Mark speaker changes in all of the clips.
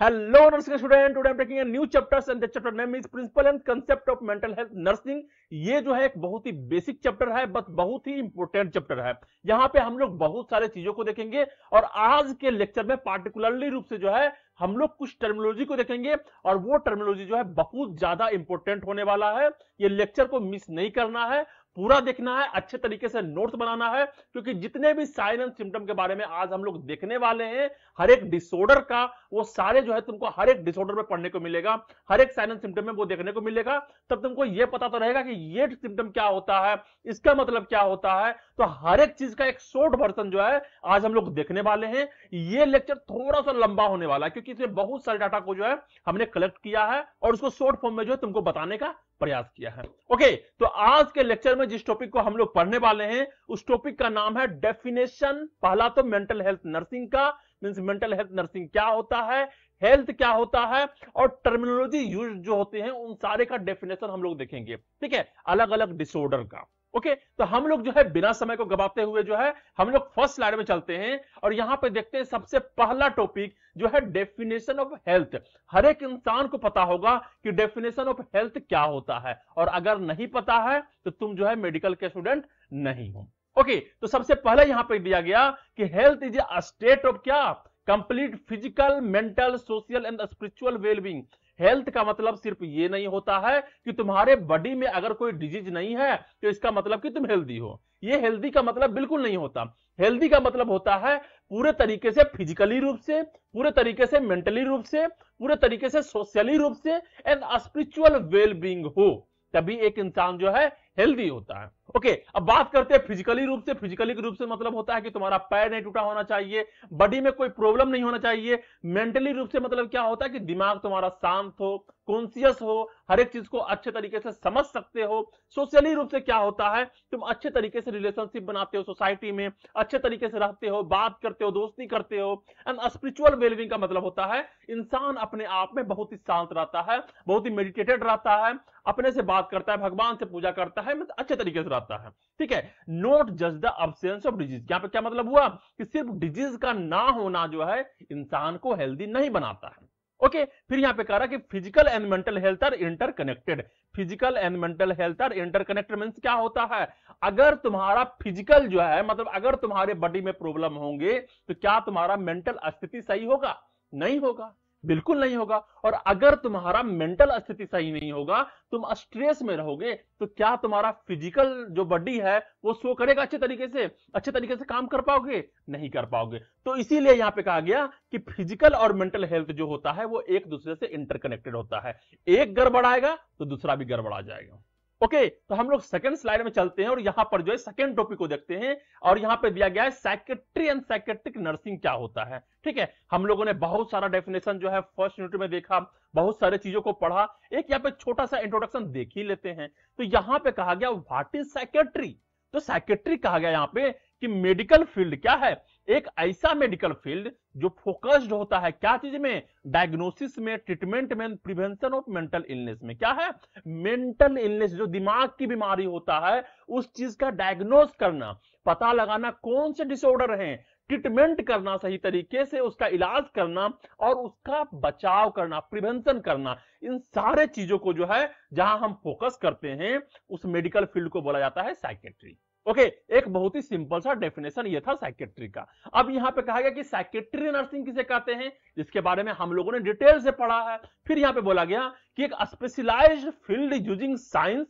Speaker 1: Hello, nursing student. Today I'm taking a new chapters and the chapter name is Principle and Concept of Mental Health Nursing. ये जो है एक बहुत ही basic chapter है but बहुत ही important chapter है। यहाँ पे हम लोग बहुत सारे चीजों को देखेंगे और आज के लेक्चर में पार्टिकुलरली रूप से जो है हम लोग कुछ टर्मिनोलॉजी को देखेंगे और वो टर्मिनोलॉजी जो है बहुत ज्यादा इंपॉर्टेंट होने वाला है। ये लेक्चर को मिस नहीं करना है, पूरा देखना है, अच्छे तरीके से नोट्स बनाना है, क्योंकि जितने भी साइन एंड सिम्टम के बारे में आज हम लोग देखने वाले हैं, हर एक डिसऑर्डर का वो सारे जो है तुमको हर एक डिसऑर्डर में पढ़ने को मिलेगा, हर एक साइन एंड सिम्टम में वो देखने को मिलेगा। तब तुमको ये पता तो रहेगा कि ये सिम्टम क्या होता है, इसका मतलब क्या होता है। तो हर एक चीज का एक शॉर्ट वर्जन जो है आज हम लोग देखने वाले हैं। ये लेक्चर थोड़ा सा लंबा होने वाला है क्योंकि इसमें बहुत सारे डाटा को जो है हमने कलेक्ट किया है और उसको शॉर्ट फॉर्म में जो है तुमको बताने का प्रयास किया है। ओके, तो आज के लेक्चर में जिस टॉपिक को हम लोग पढ़ने वाले हैं उस टॉपिक का नाम है डेफिनेशन। पहला तो मेंटल हेल्थ नर्सिंग का, मींस मेंटल हेल्थ नर्सिंग क्या होता है, हेल्थ क्या होता है और टर्मिनोलॉजी यूज जो होते हैं उन सारे का डेफिनेशन हम लोग देखेंगे। ठीक है, अलग अलग डिसऑर्डर का। ओके, तो हम लोग जो है बिना समय को गवाते हुए जो है हम लोग फर्स्ट स्लाइड में चलते हैं और यहां पे देखते हैं सबसे पहला टॉपिक जो है डेफिनेशन ऑफ हेल्थ। हर एक इंसान को पता होगा कि डेफिनेशन ऑफ हेल्थ क्या होता है और अगर नहीं पता है तो तुम जो है मेडिकल के स्टूडेंट नहीं हो। ओके, तो सबसे पहले यहां पे दिया गया कि health is a state of क्या, complete physical, mental, social and spiritual wellbeing. Health का मतलब सिर्फ ये नहीं होता है कि तुम्हारे बॉडी में अगर कोई डिजीज नहीं है तो इसका मतलब कि तुम हेल्दी हो। ये हेल्दी का मतलब बिल्कुल नहीं होता। हेल्दी का मतलब होता है पूरे तरीके से फिजिकली रूप से, पूरे तरीके से मेंटली रूप से, पूरे तरीके से सोशली रूप से एंड स्पिरिचुअल वेलबींग हो, तभी एक इंसान जो है हेल्दी होता है। ओके, अब बात करते हैं फिजिकली रूप से। फिजिकली रूप से मतलब होता है कि तुम्हारा पैर नहीं टूटा होना चाहिए, बॉडी में कोई प्रॉब्लम नहीं होना चाहिए। मेंटली रूप से मतलब क्या होता है कि दिमाग तुम्हारा शांत हो, कॉन्शियस हो, हर एक चीज को अच्छे तरीके से समझ सकते हो। सोशली रूप से क्या होता है, तुम अच्छे तरीके से रिलेशनशिप बनाते हो, सोसाइटी में अच्छे तरीके से रहते हो, बात करते हो, दोस्ती करते हो। एंड स्पिरिचुअल वेलबींग का मतलब होता है इंसान अपने आप में बहुत ही शांत रहता है, बहुत ही मेडिटेटेड रहता है, अपने से बात करता है, भगवान से पूजा करता है, मतलब अच्छे तरीके से रहता है। ठीक है, not just the absence of disease. यहां पे क्या मतलब हुआ कि सिर्फ डिजीज का ना होना जो है इंसान को हेल्दी नहीं बनाता है। ओके, फिर यहां पे कह रहा है कि physical and mental health are interconnected. Physical and mental health are interconnected means क्या होता है, अगर तुम्हारा फिजिकल जो है मतलब अगर तुम्हारे बॉडी में प्रॉब्लम होंगे तो क्या तुम्हारा मेंटल स्थिति सही होगा? नहीं होगा, बिल्कुल नहीं होगा। और अगर तुम्हारा मेंटल स्थिति सही नहीं होगा, तुम स्ट्रेस में रहोगे, तो क्या तुम्हारा फिजिकल जो बॉडी है वो शो करेगा अच्छे तरीके से काम कर पाओगे? नहीं कर पाओगे। तो इसीलिए यहां पे कहा गया कि फिजिकल और मेंटल हेल्थ जो होता है वो एक दूसरे से इंटरकनेक्टेड होता है। एक गड़बड़ाएगा तो दूसरा भी गड़बड़ा जाएगा। ओके, तो हम लोग सेकंड स्लाइड में चलते हैं और यहां पर जो है सेकंड टॉपिक को देखते हैं और यहां पे दिया गया है साइकेट्री एंड साइकेट्रिक नर्सिंग क्या होता है। ठीक है, हम लोगों ने बहुत सारा डेफिनेशन जो है फर्स्ट यूनिट में देखा, बहुत सारे चीजों को पढ़ा, एक यहां पे छोटा सा इंट्रोडक्शन देख ही लेते हैं। तो यहां पे कहा गया व्हाट इज साइकेट्री। तो साइकेट्री कहा गया यहां पे कि मेडिकल फील्ड क्या है, एक ऐसा मेडिकल फील्ड जो फोकस्ड होता है क्या चीज में, डायग्नोसिस में, ट्रीटमेंट में, प्रिवेंशन ऑफ मेंटल इलनेस में। क्या है, मेंटल इलनेस, जो दिमाग की बीमारी होता है उस चीज का डायग्नोस करना, पता लगाना कौन से डिसऑर्डर हैं, ट्रीटमेंट करना, सही तरीके से उसका इलाज करना और उसका बचाव करना, प्रिवेंशन करना। इन सारे चीजों को जो है जहां हम फोकस करते हैं उस मेडिकल फील्ड को बोला जाता है साइकेट्री। ओके, एक बहुत ही सिंपल सा डेफिनेशन ये था साइकेट्री का। अब यहां पे कहा गया कि साइकेट्री नर्सिंग किसे कहते हैं, जिसके बारे में हम लोगों ने डिटेल से पढ़ा है। फिर यहां पे बोला गया कि एक specialised field using science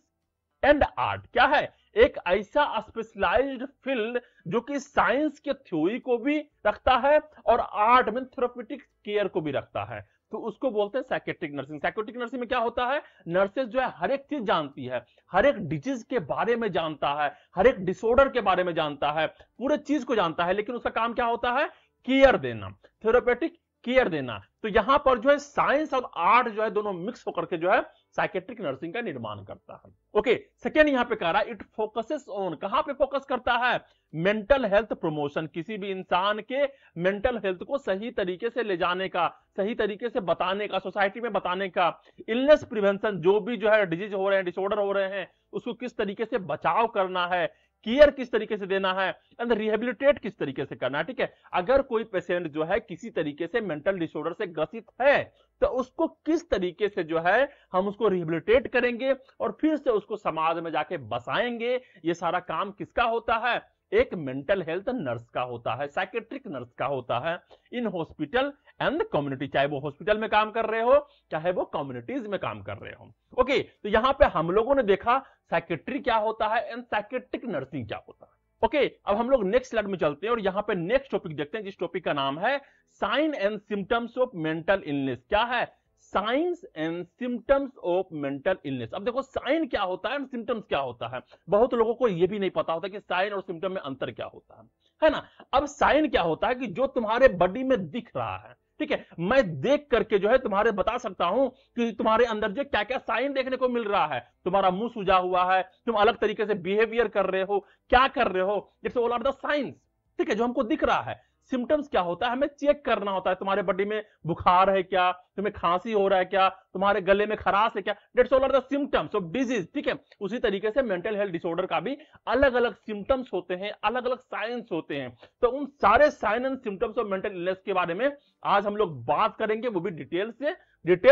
Speaker 1: and art. क्या है, एक ऐसा स्पेशलाइज्ड फील्ड जो कि साइंस के थ्योरी को भी रखता है और आर्ट में थेरेप्यूटिक केयर को भी रखता है, तो उसको बोलते हैं साइकेट्रिक नर्सिंग। साइकेट्रिक नर्सिंग में क्या होता है, नर्सेज जो है हर एक चीज जानती है, हर एक डिजीज के बारे में जानता है, हर एक डिसऑर्डर के बारे में जानता है, पूरे चीज को जानता है, लेकिन उसका काम क्या होता है, केयर देना, थेरेप्यूटिक केयर देना। तो यहां पर जो है साइंस और आर्ट जो है दोनों मिक्स होकर के जो है साइकेट्रिक नर्सिंग का निर्माण करता है। ओके, सेकेंड यहां पे कह रहा है इट फोकसेस ऑन, कहां पे फोकस करता है, मेंटल हेल्थ प्रमोशन, किसी भी इंसान के मेंटल हेल्थ को सही तरीके से ले जाने का, सही तरीके से बताने का, सोसाइटी में बताने का, इलनेस प्रिवेंशन, जो भी जो है डिजीज हो रहे हैं, डिसऑर्डर हो रहे हैं, उसको किस तरीके से बचाव करना है, केयर किस तरीके से देना है एंड रिहेबिलिटेट किस तरीके से करना है। ठीक है, अगर कोई पेशेंट जो है किसी तरीके से मेंटल डिसऑर्डर से ग्रसित है तो उसको किस तरीके से जो है हम उसको रिहेबिलिटेट करेंगे और फिर से उसको समाज में जाके बसाएंगे, ये सारा काम किसका होता है? एक मेंटल हेल्थ नर्स का होता है, साइकेट्रिक नर्स का होता है इन हॉस्पिटल एंड कम्युनिटी, चाहे वो हॉस्पिटल में काम कर रहे हो चाहे वो कम्युनिटीज में काम कर रहे हो। ओके, तो यहां पे हम लोगों ने देखा साइकेट्री क्या होता है एंड साइकेट्रिक नर्सिंग क्या होता है। ओके, अब हम लोग नेक्स्ट स्लाइड में चलते हैं और यहां पे नेक्स्ट टॉपिक देखते हैं जिस टॉपिक का नाम है sign and symptoms of mental illness. क्या है? Signs and symptoms of mental illness. अब देखो साइन क्या होता है और सिम्टम्स क्या होता है, बहुत लोगों को यह भी नहीं पता होता कि साइन और सिम्टम में अंतर क्या होता है ना। अब साइन क्या होता है कि जो तुम्हारे बॉडी में दिख रहा है, ठीक है, मैं देख करके जो है तुम्हारे बता सकता हूं कि तुम्हारे अंदर जो क्या क्या साइन देखने को मिल रहा है। तुम्हारा मुंह सूजा हुआ है, तुम अलग तरीके से बिहेवियर कर रहे हो, क्या कर रहे हो, it's all are the signs. ठीक है, जो हमको दिख रहा है। सिम्टम्स क्या होता है? हमें चेक करना होता है तुम्हारे बॉडी में बुखार है क्या, तुम्हें खांसी हो रहा है क्या, तुम्हारे गले में खराश है क्या, that's all are the symptoms of disease. ठीक है, उसी तरीके से मेंटल हेल्थ डिसऑर्डर का भी अलग अलग सिम्टम्स होते हैं, अलग अलग साइंस होते हैं। तो उन सारे sign and symptoms of mental illness के बारे में आज हम लोग बात करेंगे, वो भी डिटेल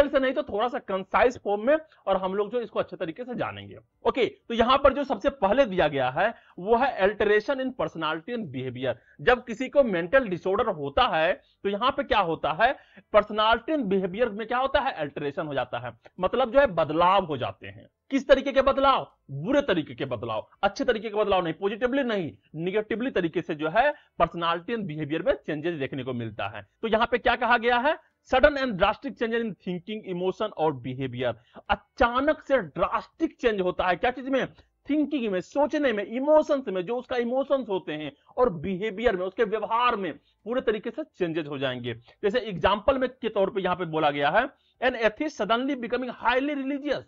Speaker 1: से नहीं तो थोड़ा सा कंसाइज फॉर्म में, और हम लोग जो इसको अच्छे तरीके से जानेंगे। ओके, तो यहां पर जो सबसे पहले दिया गया है वो है alteration in personality and behaviour. जब किसी को मेंटल डिसऑर्डर होता है तो यहां पे क्या होता है? पर्सनालिटी एंड बिहेवियर में क्या होता है? अल्टरेशन हो जाता है, मतलब जो है बदलाव हो जाते हैं। किस तरीके के बदलाव? बुरे तरीके के बदलाव, अच्छे तरीके के बदलाव नहीं, पॉजिटिवली नहीं, निगेटिवली तरीके से जो है पर्सनालिटी एंड बिहेवियर में चेंजेस देखने को मिलता है। तो यहां पे क्या कहा गया है? Sudden and drastic changes in thinking, emotion और बिहेवियर। अचानक से ड्रास्टिक चेंज होता है, क्या चीज में? थिंकिंग में, सोचने में, इमोशंस में, जो उसका इमोशंस होते हैं, और बिहेवियर में, उसके व्यवहार में पूरे तरीके से चेंजेस हो जाएंगे। जैसे एग्जांपल में के तौर पे यहां पे बोला गया है, an atheist suddenly becoming highly religious.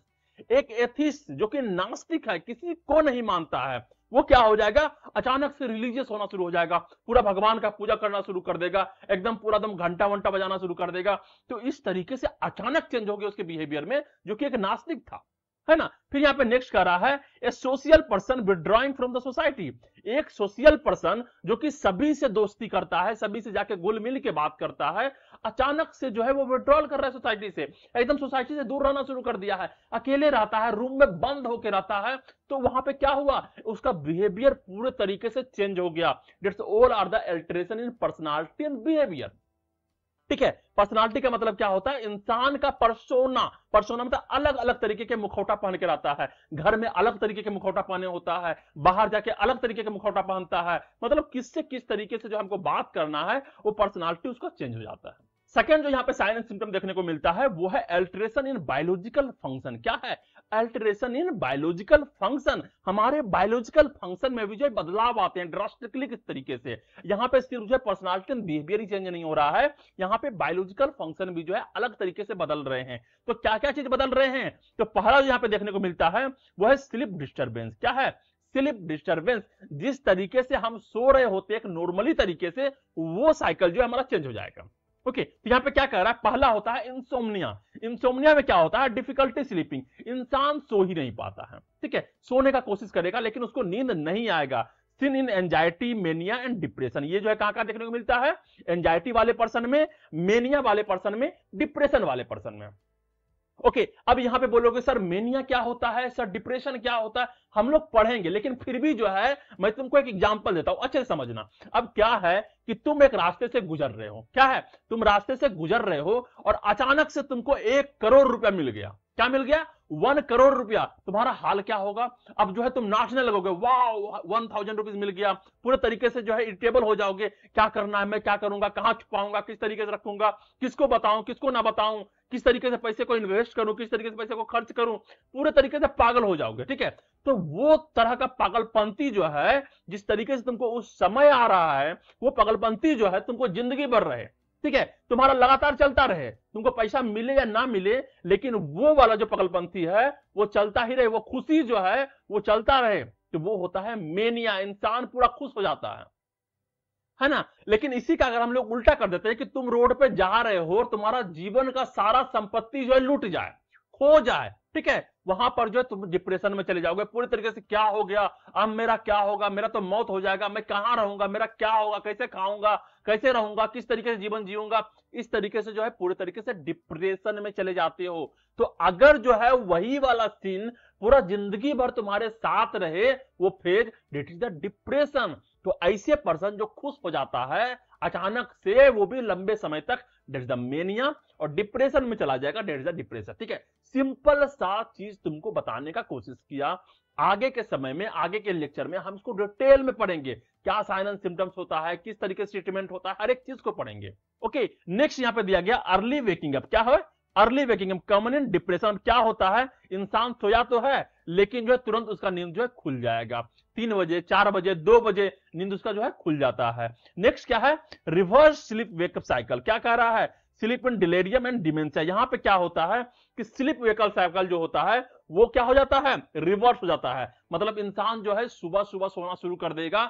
Speaker 1: एक एथिस्ट जो कि नास्तिक है, किसी को नहीं मानता है, वो क्या हो जाएगा? अचानक से रिलीजियस होना शुरू हो जाएगा, पूरा भगवान का पूजा करना शुरू कर देगा, एकदम पूरा दम घंटा वंटा बजाना शुरू कर देगा। तो इस तरीके से अचानक चेंज हो गया उसके बिहेवियर में, जो कि एक नास्तिक था, है ना। फिर यहां पे नेक्स्ट कह रहा है a social person withdrawing from the society. एक सोशल पर्सन जो कि सभी से दोस्ती करता है, सभी से जाके घुल मिल के बात करता है, अचानक से जो है वो विड्रॉल कर रहा है सोसाइटी से, एकदम सोसाइटी से दूर रहना शुरू कर दिया है, अकेले रहता है, रूम में बंद होकर रहता है। तो वहां पे क्या हुआ? उसका बिहेवियर पूरे तरीके से चेंज हो गया। That's all are the alteration in personality and behaviour. ठीक है, पर्सनालिटी का मतलब क्या होता है? इंसान का पर्सोना। पर्सोना मतलब अलग अलग तरीके के मुखौटा पहन के रहता है, घर में अलग तरीके के मुखौटा पहने होता है, बाहर जाके अलग तरीके के मुखौटा पहनता है, मतलब किससे किस तरीके से जो हमको बात करना है वो पर्सनालिटी उसका चेंज हो जाता है। सेकंड जो यहाँ पे साइन एंड सिम्टम देखने को मिलता है वो है अल्टरेशन इन बायोलॉजिकल फंक्शन। क्या है? Alteration in biological function. हमारे बायोलॉजिकल फंक्शन में भी जो बदलाव आते हैं ड्रास्टिकली किस तरीके से। यहाँ पे सिर्फ जो personality and behaviour he change नहीं हो रहा है, यहाँ पे बायोलॉजिकल फंक्शन भी जो है अलग तरीके से बदल रहे हैं। तो क्या क्या चीज बदल रहे हैं? तो पहला जो यहाँ पे देखने को मिलता है वो है स्लीप डिस्टर्बेंस। क्या है? Sleep disturbance. जिस तरीके से हम सो रहे होते हैं एक नॉर्मली तरीके से, वो साइकिल जो है हमारा चेंज हो जाएगा। ओके, तो यहां पे क्या कह रहा है? पहला होता है इंसोम्निया। इंसोम्निया में क्या होता है? Difficulty sleeping. इंसान सो ही नहीं पाता है, ठीक है, सोने का कोशिश करेगा लेकिन उसको नींद नहीं आएगा। सिन इन एंजाइटी, मेनिया एंड डिप्रेशन। ये जो है कहां देखने को मिलता है? एंजाइटी वाले पर्सन में, मेनिया वाले पर्सन में, डिप्रेशन वाले पर्सन में। ओके, अब यहां पे बोलोगे सर मेनिया क्या होता है, सर डिप्रेशन क्या होता है? हम लोग पढ़ेंगे, लेकिन फिर भी जो है मैं तुमको एक एग्जांपल देता हूं, अच्छे से समझना। अब क्या है कि तुम एक रास्ते से गुजर रहे हो। क्या है? तुम रास्ते से गुजर रहे हो और अचानक से तुमको 1 करोड़ रुपया मिल गया। क्या मिल गया? 1 करोड़ रुपया। तुम्हारा हाल क्या होगा? अब जो है तुम नाचने लगोगे, वाह 1000 रुपीज मिल गया। पूरे तरीके से जो है इरिटेबल हो जाओगे, क्या करना है, मैं क्या करूंगा, कहां छुपाऊंगा, किस तरीके से रखूंगा, किसको बताऊं, किसको ना बताऊं, किस तरीके से पैसे को इन्वेस्ट करूं, किस तरीके से पैसे को खर्च करूं, पूरे तरीके से पागल हो जाओगे। ठीक है, तो वो तरह का पागलपंती जो है, जिस तरीके से तुमको उस समय आ रहा है, वो पागलपंती जो है तुमको जिंदगी भर रहे। ठीक है, तुम्हारा लगातार चलता रहे, तुमको पैसा मिले या ना मिले, लेकिन वो वाला जो पागलपंती है वो चलता ही रहे, वो खुशी जो है वो चलता रहे, तो वो होता है मेनिया। इंसान पूरा खुश हो जाता है ना। लेकिन इसी का अगर हम लोग उल्टा कर देते हैं कि तुम रोड पे जा रहे हो और तुम्हारा जीवन का सारा संपत्ति जो है लूट जाए, खो जाए, ठीक है, वहां पर जो है तुम डिप्रेशन में चले जाओगे पूरी तरीके से। क्या हो गया, अब मेरा क्या होगा, मेरा तो मौत हो जाएगा, मैं कहां रहूंगा, मेरा क्या होगा, कैसे खाऊंगा, कैसे रहूंगा, किस तरीके से जीवन जीऊंगा, इस तरीके से जो है पूरे तरीके से डिप्रेशन में चले जाते हो। तो अगर जो है वही वाला सीन पूरा जिंदगी भर तुम्हारे साथ रहे, वो phase, that is the depression. तो ऐसे पर्सन जो खुश हो जाता है अचानक से, वो भी लंबे समय तक, दैट इज द मेनिया, और डिप्रेशन में चला जाएगा, दैट इज द डिप्रेशन। ठीक है, सिंपल सा चीज तुमको बताने का कोशिश किया। आगे के समय में, आगे के लेक्चर में हम इसको डिटेल में पढ़ेंगे, क्या साइन एंड सिम्टम्स होता है, किस तरीके से ट्रीटमेंट होता है, हर एक चीज को पढ़ेंगे। ओके, नेक्स्ट यहां पे दिया गया अर्ली वेकिंग अप। क्या है early waking up common in depression? क्या होता है, इंसान सोया तो है लेकिन जो है तुरंत उसका नींद जो है खुल जाएगा, 3 बजे 4 बजे 2 बजे नींद उसका जो है खुल जाता है। नेक्स्ट क्या है, रिवर्स स्लीप वेकअप साइकिल। क्या कह रहा है, sleep in delirium and dementia. यहां पे क्या होता है कि स्लीप वेकअप साइकिल जो होता है वो क्या हो जाता है, रिवर्स हो जाता है। मतलब इंसान जो है सुबह सुबह सोना शुरू कर देगा,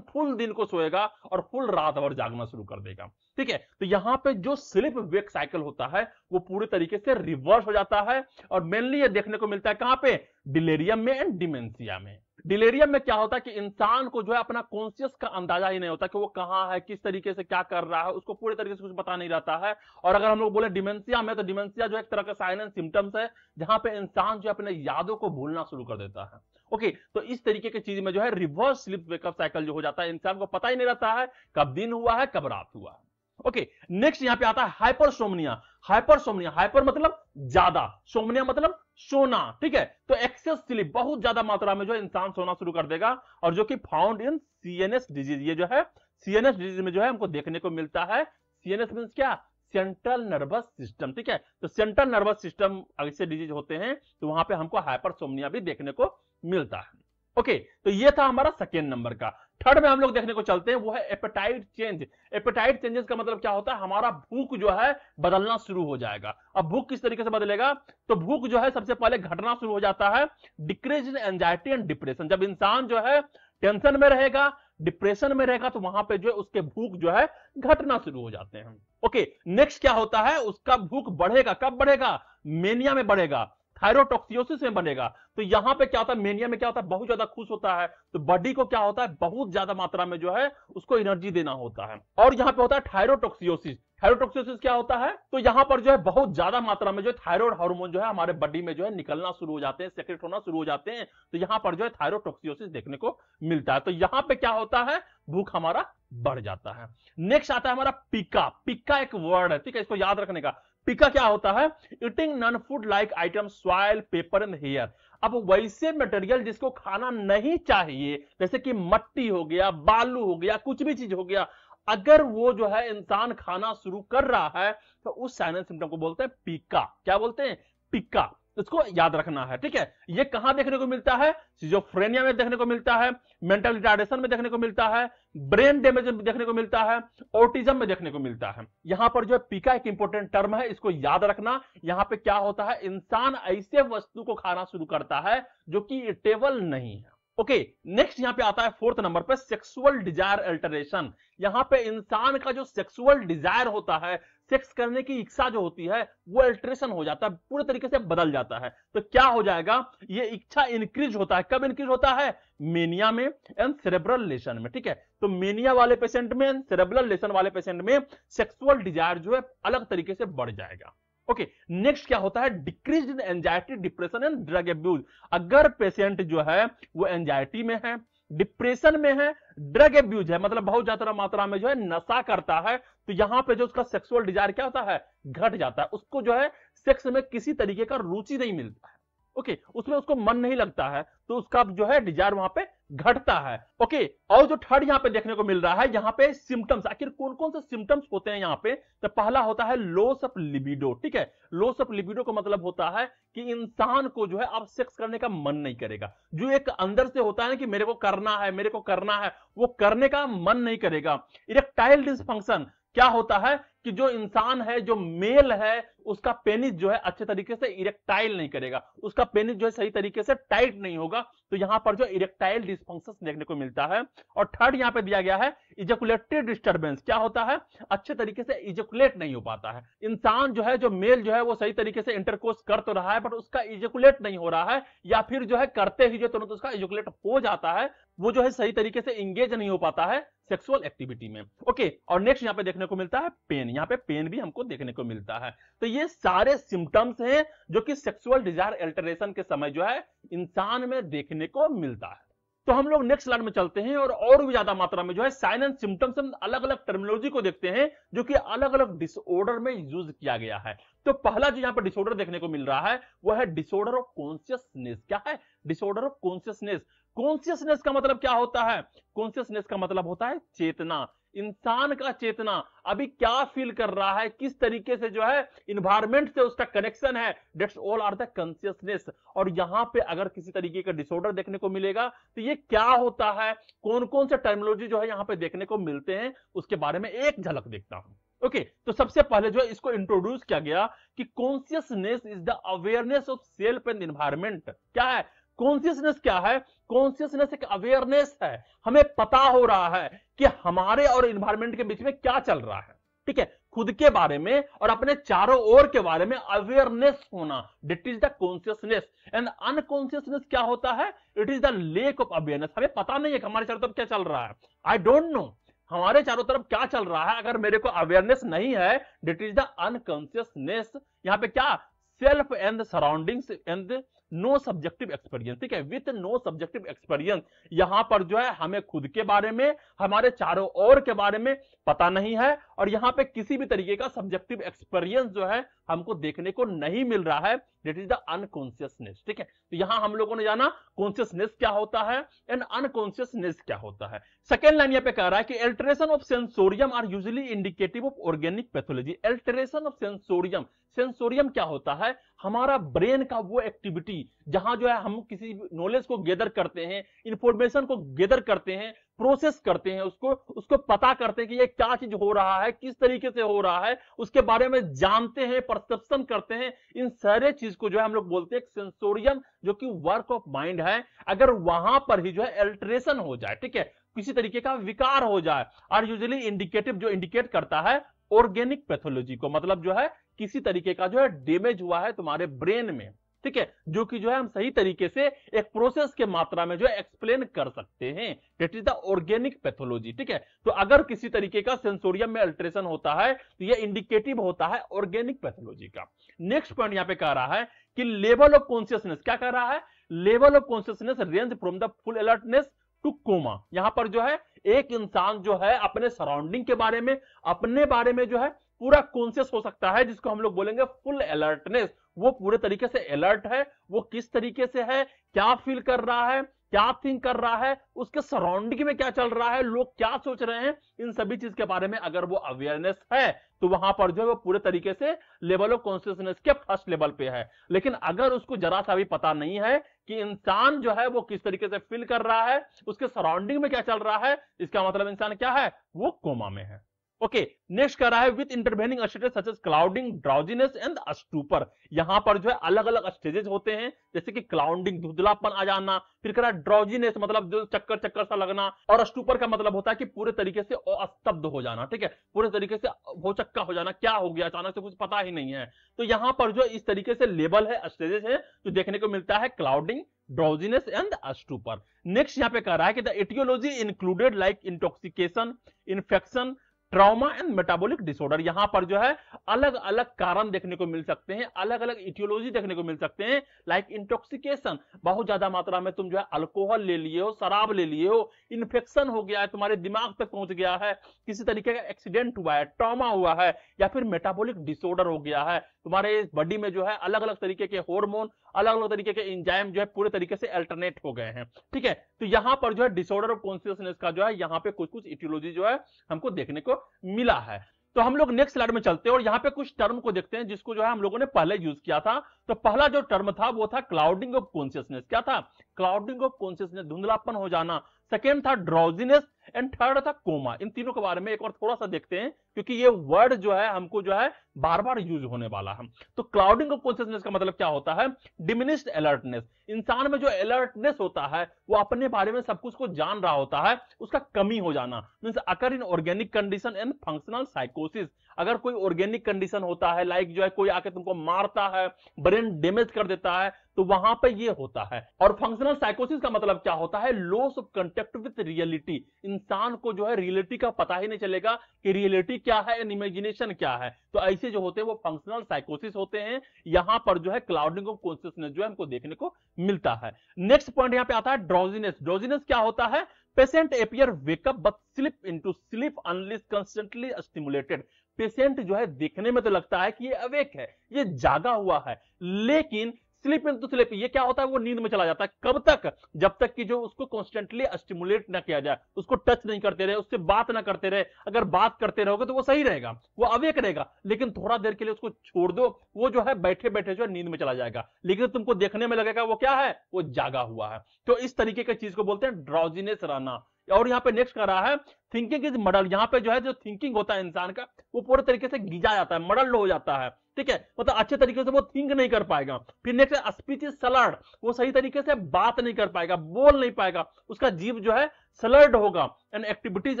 Speaker 1: फुल दिन को सोएगा और फुल रात भर जागना शुरू कर देगा। ठीक है, तो यहां पे जो स्लीप वेक साइकिल होता है वो पूरी तरीके से रिवर्स हो जाता है, और मेनली ये देखने को मिलता है कहां पे, डिलेरियम में एंड डिमेंशिया में। डिलेरियम में क्या होता है कि इंसान को जो है अपना कॉन्शियस का अंदाजा ही नहीं होता कि वो कहां है, किस तरीके से क्या कर रहा है, उसको पूरे तरीके से कुछ पता नहीं रहता है। और अगर हम लोग बोले डिमेंशिया में, तो डिमेंशिया जो एक तरह का साइन एंड सिम्टम्स है, जहां पे इंसान जो अपने यादों को भूलना शुरू कर देता है। ओके, तो इस तरीके की चीज में जो है रिवर्स स्लीप वेकअप साइकिल जो हो जाता है, इंसान को पता ही नहीं रहता है कब दिन हुआ है कब रात हुआ है। ओके, नेक्स्ट यहां पे आता है हाइपरसोमनिया। हाइपरसोमनिया, हाइपर मतलब ज्यादा, सोमनिया मतलब सोना। ठीक है, तो एक्सेस स्लीप, बहुत ज्यादा मात्रा में जो इंसान सोना शुरू कर देगा, और जो कि फाउंड इन सीएनएस डिजीज। ये जो है सीएनएस डिजीज में जो है हमको देखने को मिलता है। सीएनएस मींस क्या, सेंट्रल नर्वस सिस्टम। ठीक है, तो सेंट्रल नर्वस सिस्टम ऐसे डिजीज होते हैं, तो वहां पे हमको हाइपरसोमनिया भी देखने को मिलता है। ओके, तो ये था हमारा सेकेंड नंबर का। थर्ड में हम लोग देखने को चलते हैं, वो है एपेटाइट चेंज। एपेटाइट चेंजेस का मतलब क्या होता है, हमारा भूख जो है बदलना शुरू हो जाएगा। अब भूख किस तरीके से बदलेगा, तो भूख जो है सबसे पहले घटना शुरू हो जाता है, decrease in anxiety and depression. जब इंसान जो है टेंशन में रहेगा, डिप्रेशन में रहेगा, तो वहां पे जो है उसके भूख जो है घटना शुरू हो जाते हैं। ओके, नेक्स्ट क्या होता है, उसका भूख बढ़ेगा। कब बढ़ेगा, मेनिया में बढ़ेगा, थायरोटॉक्सियोसिस में बनेगा। तो यहां पे क्या होता है, मेनिया में क्या होता है, बहुत ज्यादा खुश होता है, तो बॉडी को क्या होता है, बहुत ज्यादा मात्रा में जो है उसको एनर्जी देना होता है। और यहां पे होता है थायरोटॉक्सियोसिस। थायरोटॉक्सियोसिस क्या होता है, तो यहां पर जो है बहुत ज्यादा मात्रा में जो है थायराइड हार्मोन जो है हमारे बॉडी में जो है निकलना शुरू हो जाते हैं, सेक्रेट होना शुरू हो जाते हैं। तो यहां पर जो है थायरोटॉक्सियोसिस देखने को मिलता है। तो यहां पे क्या होता है, भूख हमारा बढ़ जाता है। नेक्स्ट आता है हमारा पिका। पिका एक वर्ड है, ठीक है, इसको याद रखने का। पिका क्या होता है, eating non food like item, soil, paper and hair. अब वैसे मटेरियल जिसको खाना नहीं चाहिए, जैसे कि मट्टी हो गया, बालू हो गया, कुछ भी चीज हो गया, अगर वो जो है इंसान खाना शुरू कर रहा है, तो उस साइन एंड सिम्टम को बोलते हैं पिका। क्या बोलते हैं, पिका। इसको याद रखना है। ठीक है, ये कहां देखने को मिलता है, सिजोफ्रेनिया में देखने को मिलता है, मेंटल रिटार्डेशन में देखने को मिलता है, ब्रेन डैमेज में देखने को मिलता है, ऑटिज्म में देखने को मिलता है। यहां पर जो पिका एक इंपॉर्टेंट टर्म है, इसको याद रखना। यहां पे क्या होता है, इंसान ऐसे वस्तु को खाना शुरू करता है जो कि ईटेबल नहीं है। ओके, नेक्स्ट यहां पे आता है फोर्थ नंबर पे, सेक्सुअल डिजायर अल्टरेशन। यहां पे इंसान का जो सेक्सुअल डिजायर होता है, सेक्स करने की इच्छा जो होती है, वो अल्टरेशन हो जाता है, पूरे तरीके से बदल जाता है। तो क्या हो जाएगा, ये इच्छा इंक्रीज होता है। कब इंक्रीज होता है, मेनिया में एंड सेरेब्रल लेशन में। ठीक है, तो मेनिया वाले पेशेंट में, सेरेब्रल लेशन वाले पेशेंट में सेक्सुअल डिजायर जो है अलग तरीके से बढ़ जाएगा। ओके, नेक्स्ट क्या होता है, decrease in anxiety, depression and drug abuse. अगर पेशेंट जो है वो एंजाइटी में है, डिप्रेशन में है, ड्रग एब्यूज है, मतलब बहुत ज्यादा मात्रा में जो है नशा करता है, तो यहां पे जो उसका सेक्सुअल डिजायर क्या होता है, घट जाता है। उसको जो है सेक्स में किसी तरीके का रुचि नहीं मिलता है। ओके, उसमें उसको मन नहीं लगता है, तो उसका जो है डिजायर वहां पे घटता है। ओके, और जो थर्ड यहां पे देखने को मिल रहा है, यहां पे सिम्टम्स, आखिर कौन कौन से सिम्टम्स होते हैं यहां पे, तो पहला होता है लॉस ऑफ लिबिडो। ठीक है, लॉस ऑफ लिबिडो का मतलब होता है कि इंसान को जो है अब सेक्स करने का मन नहीं करेगा। जो एक अंदर से होता है ना कि मेरे को करना है, मेरे को करना है, वो करने का मन नहीं करेगा। इरेक्टाइल डिसफंक्शन क्या होता है कि जो इंसान है, जो मेल है, उसका पेनिस जो है अच्छे तरीके से इरेक्टाइल नहीं करेगा, उसका पेनिस जो है सही तरीके से टाइट नहीं होगा, तो यहां पर जो इरेक्टाइल डिस्फंक्शन देखने को मिलता है। और थर्ड यहां पे दिया गया है इजैकुलेटरी डिस्टर्बेंस। क्या होता है? अच्छे तरीके से इजैकुलेट नहीं हो पाता है इंसान जो है, जो मेल जो है वो सही तरीके से इंटरकोर्स कर तो रहा है बट उसका इजैकुलेट नहीं हो रहा है, या फिर जो है करते ही जो तुरंत उसका इजैकुलेट हो जाता है, वो जो है सही तरीके से इंगेज नहीं हो पाता है सेक्सुअल एक्टिविटी में। ओके, और नेक्स्ट यहां पे देखने को मिलता है पेन। यहां पे पेन भी हमको देखने को मिलता है। तो ये सारे सिम्टम्स हैं जो कि सेक्सुअल डिजायर अल्टरेशन के समय जो है इंसान में देखने को मिलता है। तो हम लोग नेक्स्ट स्लाइड में चलते हैं और भी ज्यादा मात्रा में जो है साइन एंड सिम्टम्स, हम अलग अलग टर्मिनोलॉजी को देखते हैं जो कि अलग अलग डिसऑर्डर में यूज किया गया है। तो पहला जो यहां पर डिसऑर्डर देखने को मिल रहा है वो है डिसऑर्डर ऑफ कॉन्शियसनेस। क्या है? Disorder of consciousness. कॉन्शियसनेस का मतलब क्या होता है? कॉन्शियसनेस का मतलब होता है चेतना। इंसान का चेतना अभी क्या फील कर रहा है, किस तरीके से जो है इन्वायरमेंट से उसका कनेक्शन है, that's all are the consciousness. और यहां पे अगर किसी तरीके का डिसऑर्डर देखने को मिलेगा तो ये क्या होता है, कौन कौन से टर्मिनोलॉजी जो है यहां पे देखने को मिलते हैं, उसके बारे में एक झलक देखता हूं। ओके, तो सबसे पहले जो है इसको इंट्रोड्यूस किया गया कि consciousness is the awareness of self and environment. क्या है कॉन्शियसनेस? क्या है कॉन्शियसनेस? एक अवेयरनेस है, हमें पता हो रहा है कि हमारे और एनवायरनमेंट के बीच में क्या चल रहा है, ठीक है, खुद के बारे में और अपने चारों ओर के बारे में अवेयरनेस होना, that is the consciousness. And unconsciousness क्या होता है? It is the lack of awareness. हमें पता नहीं है कि हमारे चारों तरफ क्या चल रहा है, आई डोंट नो हमारे चारों तरफ क्या चल रहा है, अगर मेरे को अवेयरनेस नहीं है, दैट इज द अनकॉन्शियसनेस। यहां पे क्या? Self and surroundings and no subjective experience. ठीक है, विथ नो सब्जेक्टिव एक्सपीरियंस। यहां पर जो है हमें खुद के बारे में, हमारे चारों ओर के बारे में पता नहीं है, और यहां पे किसी भी तरीके का सब्जेक्टिव एक्सपीरियंस जो है हमको देखने को नहीं मिल रहा है, दैट इज द अनकॉन्शियसनेस। ठीक है, तो यहां हम लोगों ने जाना कॉन्शियसनेस क्या होता है एंड अनकॉन्शियसनेस क्या होता है। सेकेंड लाइन यहां पे कह रहा है कि alteration of sensorium are usually indicative of organic pathology. Alteration of sensorium, sensorium क्या होता है? हमारा ब्रेन का वो एक्टिविटी जहां जो है हम किसी नॉलेज को गैदर करते हैं, इंफॉर्मेशन को गैदर करते हैं, प्रोसेस करते हैं, उसको पता करते हैं कि ये क्या चीज हो रहा है, किस तरीके से हो रहा है, उसके बारे में जानते हैं, परसेप्शन करते हैं। इन सारे चीज को जो है हम लोग बोलते हैं सेंसोरियम, जो कि वर्क ऑफ माइंड है। अगर वहां पर ही जो है अल्टरेशन हो जाए, ठीक है, किसी तरीके का विकार हो जाए, और यूजुअली इंडिकेटिव जो इंडिकेट करता है ऑर्गेनिक पैथोलॉजी को, मतलब जो है किसी तरीके का जो है डैमेज हुआ है तुम्हारे ब्रेन में, ठीक है, जो कि जो है हम सही तरीके से एक प्रोसेस के मात्रा में जो है एक्सप्लेन कर सकते हैं, that is the organic pathology. ठीक है, तो अगर किसी तरीके का सेंसोरियम में अल्टरेशन होता है तो यह इंडिकेटिव होता है ऑर्गेनिक पैथोलॉजी का। नेक्स्ट पॉइंट यहां पे कह रहा है कि लेवल ऑफ कॉन्शियसनेस, क्या कह रहा है? Level of consciousness range from the full alertness two comma. यहां पर जो है एक इंसान जो है अपने सराउंडिंग के बारे में, अपने बारे में जो है पूरा कॉन्शियस हो सकता है, जिसको हम लोग बोलेंगे फुल अलर्टनेस। वो पूरे तरीके से अलर्ट है, वो किस तरीके से है, क्या फील कर रहा है, क्या थिंक कर रहा है, उसके सराउंडिंग में क्या चल रहा है, लोग क्या सोच रहे हैं, इन सभी चीज के बारे में अगर वो अवेयरनेस है तो वहां पर जो है वो पूरे तरीके से लेवल ऑफ कॉन्शियसनेस के फर्स्ट लेवल पे है। लेकिन अगर उसको जरा सा भी पता नहीं है कि इंसान जो है वो किस तरीके से फील कर रहा है, उसके सराउंडिंग में क्या चल रहा है, इसका मतलब इंसान क्या है? वो कोमा में है। ओके, नेक्स्ट कर रहा है with intervening stages such as clouding, drowsiness and stupor. यहां पर जो है अलग अलग स्टेजेस होते हैं, जैसे कि क्लाउडिंग, धुंधलापन आ जाना, फिर कह रहा है ड्राउजीनेस मतलब जो चक्कर चक्कर सा लगना, और स्टूपर का मतलब होता है कि पूरे तरीके से स्तब्ध हो जाना। ठीक है, पूरे तरीके से भौचक्का हो जाना, क्या हो गया अचानक से कुछ पता ही नहीं है। तो यहां पर जो इस तरीके से लेवल है, स्टेजेस है जो देखने को मिलता है, clouding, drowsiness and stupor. Next यहां पे कह रहा है कि the aetiology included like intoxication, infection, trauma and metabolic disorder. यहां पर जो है अलग अलग कारण देखने को मिल सकते हैं, अलग अलग इटियोलॉजी देखने को मिल सकते हैं, लाइक इंटॉक्सिकेशन, बहुत ज्यादा मात्रा में तुम जो है अल्कोहल ले लिए हो, शराब ले लिए हो, इन्फेक्शन हो गया है, तुम्हारे दिमाग तक पहुंच गया है, किसी तरीके का एक्सीडेंट हुआ है, ट्रॉमा हुआ है, या फिर मेटाबॉलिक डिसऑर्डर हो गया है, तुम्हारे बॉडी में जो है अलग अलग तरीके के हार्मोन, अलग अलग तरीके के एंजाइम जो है पूरे तरीके से अल्टरनेट हो गए हैं। ठीक है, तो यहां पर जो है डिसऑर्डर ऑफ कॉन्शियसनेस का जो है यहां पे कुछ कुछ इटियोलॉजी जो है हमको देखने को मिला है। तो हम लोग नेक्स्ट स्लाइड में चलते हैं और यहां पे कुछ टर्म को देखते हैं जिसको जो है हम लोगों ने पहले यूज किया था। तो पहला जो टर्म था वो था क्लाउडिंग ऑफ कॉन्शियसनेस। क्या था? क्लाउडिंग ऑफ कॉन्शियसनेस, धुंधलापन हो जाना। सेकेंड था ड्राउजीनेस एंड थर्ड था कोमा। इन तीनों के बारे में एक बार थोड़ा सा देखते हैं, क्योंकि ये वर्ड जो है हमको जो है बार बार यूज होने वाला है। तो क्लाउडिंग ऑफ कॉन्शियसनेस का मतलब क्या होता है? Diminished alertness. इंसान में जो अलर्टनेस होता है वो अपने बारे में सब कुछ को जान रहा होता है, उसका कमी हो जाना। Means occur in organic condition and functional साइकोसिस। अगर कोई ऑर्गेनिक कंडीशन होता है, लाइक जो है कोई आके तुमको मारता है, ब्रेन डैमेज कर देता है, तो वहां पे ये होता है। और फंक्शनल साइकोसिस का मतलब क्या होता है? Loss of contact with reality. इंसान को जो है रियलिटी का पता ही नहीं चलेगा कि रियलिटी क्या है एंड इमेजिनेशन क्या है। तो ऐसे जो होते हैं वो फंक्शनल साइकोसिस होते हैं। यहां पर जो है क्लाउडिंग ऑफ कॉन्शियसनेस जो है हमको देखने को मिलता है। नेक्स्ट पॉइंट यहां पे आता है ड्राउजीनेस। ड्राउजीनेस क्या होता है? Patient appear wake up but slip into sleep unless constantly stimulated. Patient जो है देखने में तो लगता है कि ये अवेक है, ये जागा हुआ है, लेकिन स्लीप इन टू स्लीप, ये क्या होता है? वो नींद में चला जाता है। कब तक? जब तक कि जो उसको कॉन्स्टेंटली स्टिमुलेट ना किया जाए, उसको टच नहीं करते रहे, उससे बात ना करते रहे। अगर बात करते रहोगे तो वो सही रहेगा, वो अवेक रहेगा, लेकिन थोड़ा देर के लिए उसको छोड़ दो, वो जो है बैठे बैठे जो है नींद में चला जाएगा, लेकिन तुमको देखने में लगेगा वो क्या है? वो जागा हुआ है। तो इस तरीके की चीज को बोलते हैं ड्राउजीनेस रहना। और यहाँ पे नेक्स्ट कर रहा है थिंकिंग इज मडल। यहाँ पे जो है जो थिंकिंग होता है इंसान का, वो पूरे तरीके से गिजा जाता है, मडल हो जाता है। ठीक है, मतलब अच्छे तरीके से वो थिंक नहीं कर पाएगा। फिर नेक्स्ट स्पीच इज सलर्ड। वो सही तरीके से बात नहीं कर पाएगा, बोल नहीं पाएगा, उसका जीव जो है सलर्ड होगा। And activities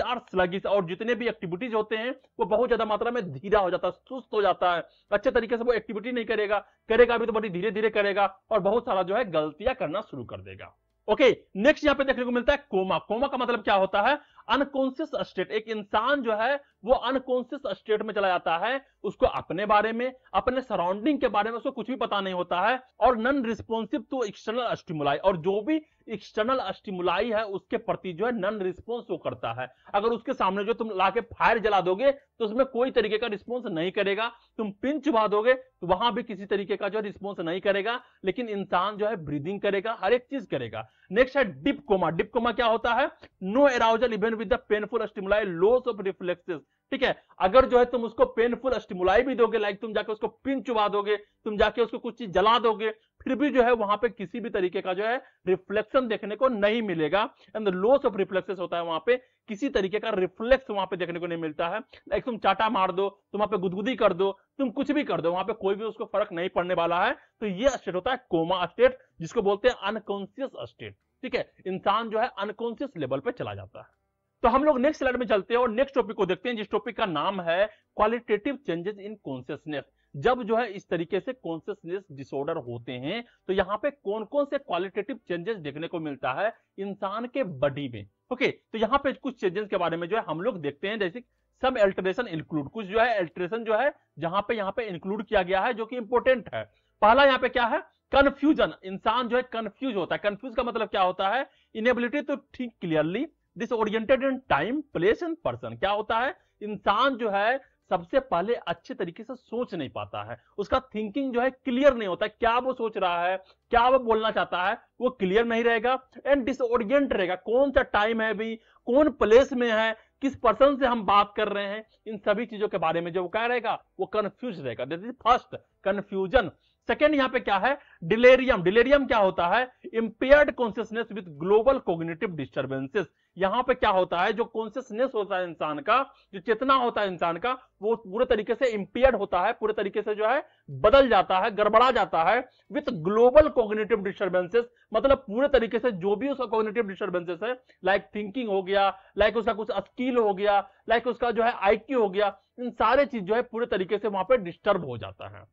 Speaker 1: are sluggish. और जितने भी एक्टिविटीज होते हैं वो बहुत ज्यादा मात्रा में धीरा हो जाता है, सुस्त हो जाता है। अच्छे तरीके से वो एक्टिविटी नहीं करेगा, करेगा भी तो बड़ी धीरे धीरे करेगा, और बहुत सारा जो है गलतियां करना शुरू कर देगा। ओके, नेक्स्ट यहां पे देखने को मिलता है कोमा। कोमा का मतलब क्या होता है? Unconscious state. एक इंसान जो है वो अनकॉन्शियस स्टेट में चला जाता है, उसको अपने बारे में, अपने सराउंडिंग के बारे में उसको कुछ भी पता नहीं होता है, और non responsive to external stimuli. और जो भी एक्सटर्नल स्टिमुलाई है उसके प्रति जो है नॉन रिस्पॉन्स वो करता है। अगर उसके सामने जो तुम लाके फायर जला दोगे तो उसमें कोई तरीके का रिस्पॉन्स नहीं करेगा। तुम पिन चुबा दोगे तो वहां भी किसी तरीके का जो है रिस्पॉन्स नहीं करेगा, लेकिन इंसान जो है ब्रीदिंग करेगा, हर एक चीज करेगा। नेक्स्ट है डिप कोमा। डिप कोमा क्या होता है? No arousal even with the painful stimuli, loss of reflexes. ठीक है, अगर जो है तुम उसको पेनफुल स्टिमुलाई भी दोगे, लाइक तुम जाके उसको पिन चुबा दोगे, तुम जाके उसको कुछ चीज जला दोगे, फिर भी जो है वहां पे किसी भी तरीके का जो है रिफ्लेक्शन देखने को नहीं मिलेगा। And the loss of reflexes होता है, वहां पे किसी तरीके का रिफ्लेक्स वहां पे देखने को नहीं मिलता है। लाइक तुम चाटा मार दो, तुम वहां पे गुदगुदी कर दो, तुम कुछ भी कर दो, वहां पे कोई भी उसको फर्क नहीं पड़ने वाला है। तो ये स्टेट होता है कोमा स्टेट, जिसको बोलते हैं अनकॉन्शियस स्टेट। ठीक है, इंसान जो है अनकॉन्शियस लेवल पे चला जाता है। तो हम लोग नेक्स्ट स्लाइड में चलते हैं और नेक्स्ट टॉपिक को देखते हैं, जिस टॉपिक का नाम है क्वालिटेटिव चेंजेस इन कॉन्शियसनेस। जब जो है इस तरीके से कॉन्शियसनेस डिसऑर्डर होते हैं तो यहाँ पे कौन कौन से क्वालिटेटिव चेंजेस देखने को मिलता है इंसान के बॉडी में। ओके, तो यहाँ पे कुछ चेंजेस के बारे में जो है हम लोग देखते हैं, जैसे सब एल्टरेशन इंक्लूड। कुछ जो है एल्टरेशन जो है जहां पे यहाँ पे इंक्लूड किया गया है, जो कि इंपॉर्टेंट है। पहला यहाँ पे क्या है? कंफ्यूजन। इंसान जो है कंफ्यूज होता है। कंफ्यूज का मतलब क्या होता है? Inability to think clearly, disoriented in time, place and person. क्या होता है? इंसान जो है सबसे पहले अच्छे तरीके से सोच नहीं पाता है, उसका थिंकिंग जो है क्लियर नहीं होता है, क्या वो सोच रहा है, क्या वो बोलना चाहता है, वो क्लियर नहीं रहेगा। एंड डिसओरिएंट रहेगा, कौन सा टाइम है अभी, कौन प्लेस में है, किस पर्सन से हम बात कर रहे हैं, इन सभी चीजों के बारे में जो क्या रहेगा, वो कंफ्यूज रहेगा। This is first, confusion. Second यहाँ पे क्या है? डिलेरियम। डिलेरियम क्या होता है? Impaired consciousness with global cognitive disturbances. यहाँ पे क्या होता है? जो कॉन्शियसनेस होता है इंसान का, जो चेतना होता है इंसान का, वो पूरे तरीके से इंपेयर्ड होता है, पूरे तरीके से जो है बदल जाता है, गड़बड़ा जाता है विद ग्लोबल कॉग्निटिव डिस्टर्बेंसेस। मतलब पूरे तरीके से जो भी उसका कॉग्निटिव डिस्टर्बेंसेस है, लाइक थिंकिंग हो गया, लाइक उसका कुछ स्किल हो गया, लाइक उसका जो है आईक्यू हो गया, इन सारे चीज जो है पूरे तरीके से वहां पे डिस्टर्ब हो जाता है।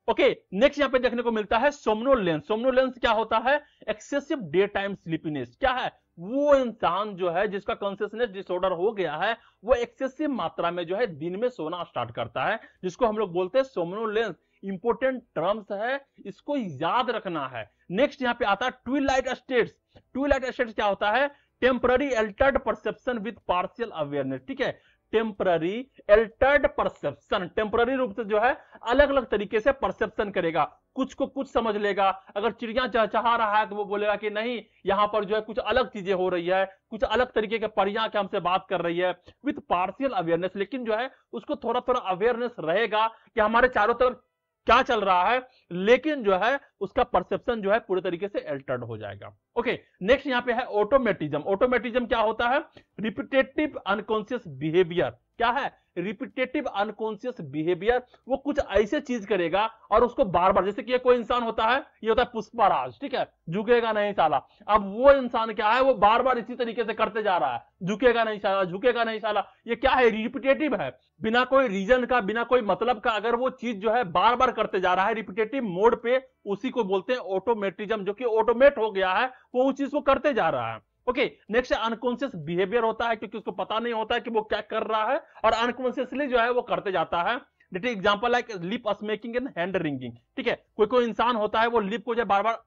Speaker 1: ओके, नेक्स्ट यहां पे देखने को मिलता है सोमनोलेंस। सोमनोलेंस क्या होता है? Excessive day time sleepiness. क्या है? वो इंसान जो है जिसका कॉन्शियसनेस डिसऑर्डर हो गया है, वो एक्सेसिव मात्रा में जो है दिन में सोना स्टार्ट करता है, जिसको हम लोग बोलते हैं सोमनोलेंस। इंपोर्टेंट टर्म्स है, इसको याद रखना है। नेक्स्ट यहां पे आता है ट्विलाइट स्टेट्स। ट्विलाइट स्टेट्स क्या होता है? Temporary Altered perception with partial awareness. ठीक है, टेम्पररी अल्टर्ड परसेप्शन, टेम्पररी रूप से जो है अलग अलग तरीके से परसेप्शन करेगा, कुछ को कुछ समझ लेगा। अगर चिड़िया चहचहा रहा है तो वो बोलेगा कि नहीं, यहां पर जो है कुछ अलग चीजें हो रही है, कुछ अलग तरीके के परियां के हमसे बात कर रही है, विथ पार्शियल अवेयरनेस। लेकिन जो है उसको थोड़ा थोड़ा अवेयरनेस रहेगा कि हमारे चारों तरफ क्या चल रहा है, लेकिन जो है उसका परसेप्शन जो है पूरे तरीके से अल्टर्ड हो जाएगा। ओके, नेक्स्ट यहां पे है ऑटोमेटिज्म। ऑटोमेटिज्म क्या होता है? Repetitive unconscious behaviour. क्या है? Repetitive unconscious behaviour. वो कुछ ऐसे चीज करेगा और उसको बार बार, जैसे कि ये कोई इंसान होता है, ये होता है पुष्पराज, ठीक है, झुकेगा नहीं साला। अब वो इंसान क्या है, वो बार बार इसी तरीके से करते जा रहा है, झुकेगा नहीं साला, झुकेगा नहीं साला। ये क्या है? रिपीटेटिव है, बिना कोई रीजन का, बिना कोई मतलब का अगर वो चीज जो है बार बार करते जा रहा है रिपीटेटिव मोड पे, उसी को बोलते हैं ऑटोमेटिज्म, जो कि ऑटोमेट हो गया है, वो उस चीज को करते जा रहा है। ओके, नेक्स्ट अनकॉन्शियस बिहेवियर होता है, क्योंकि उसको पता नहीं होता है कि वो क्या कर रहा है और अनकॉन्शियसली जो है वो करते जाता है। Let example like lip smacking and hand wringing. ठीक है, कोई कोई इंसान होता है वो लिप को जो बार बार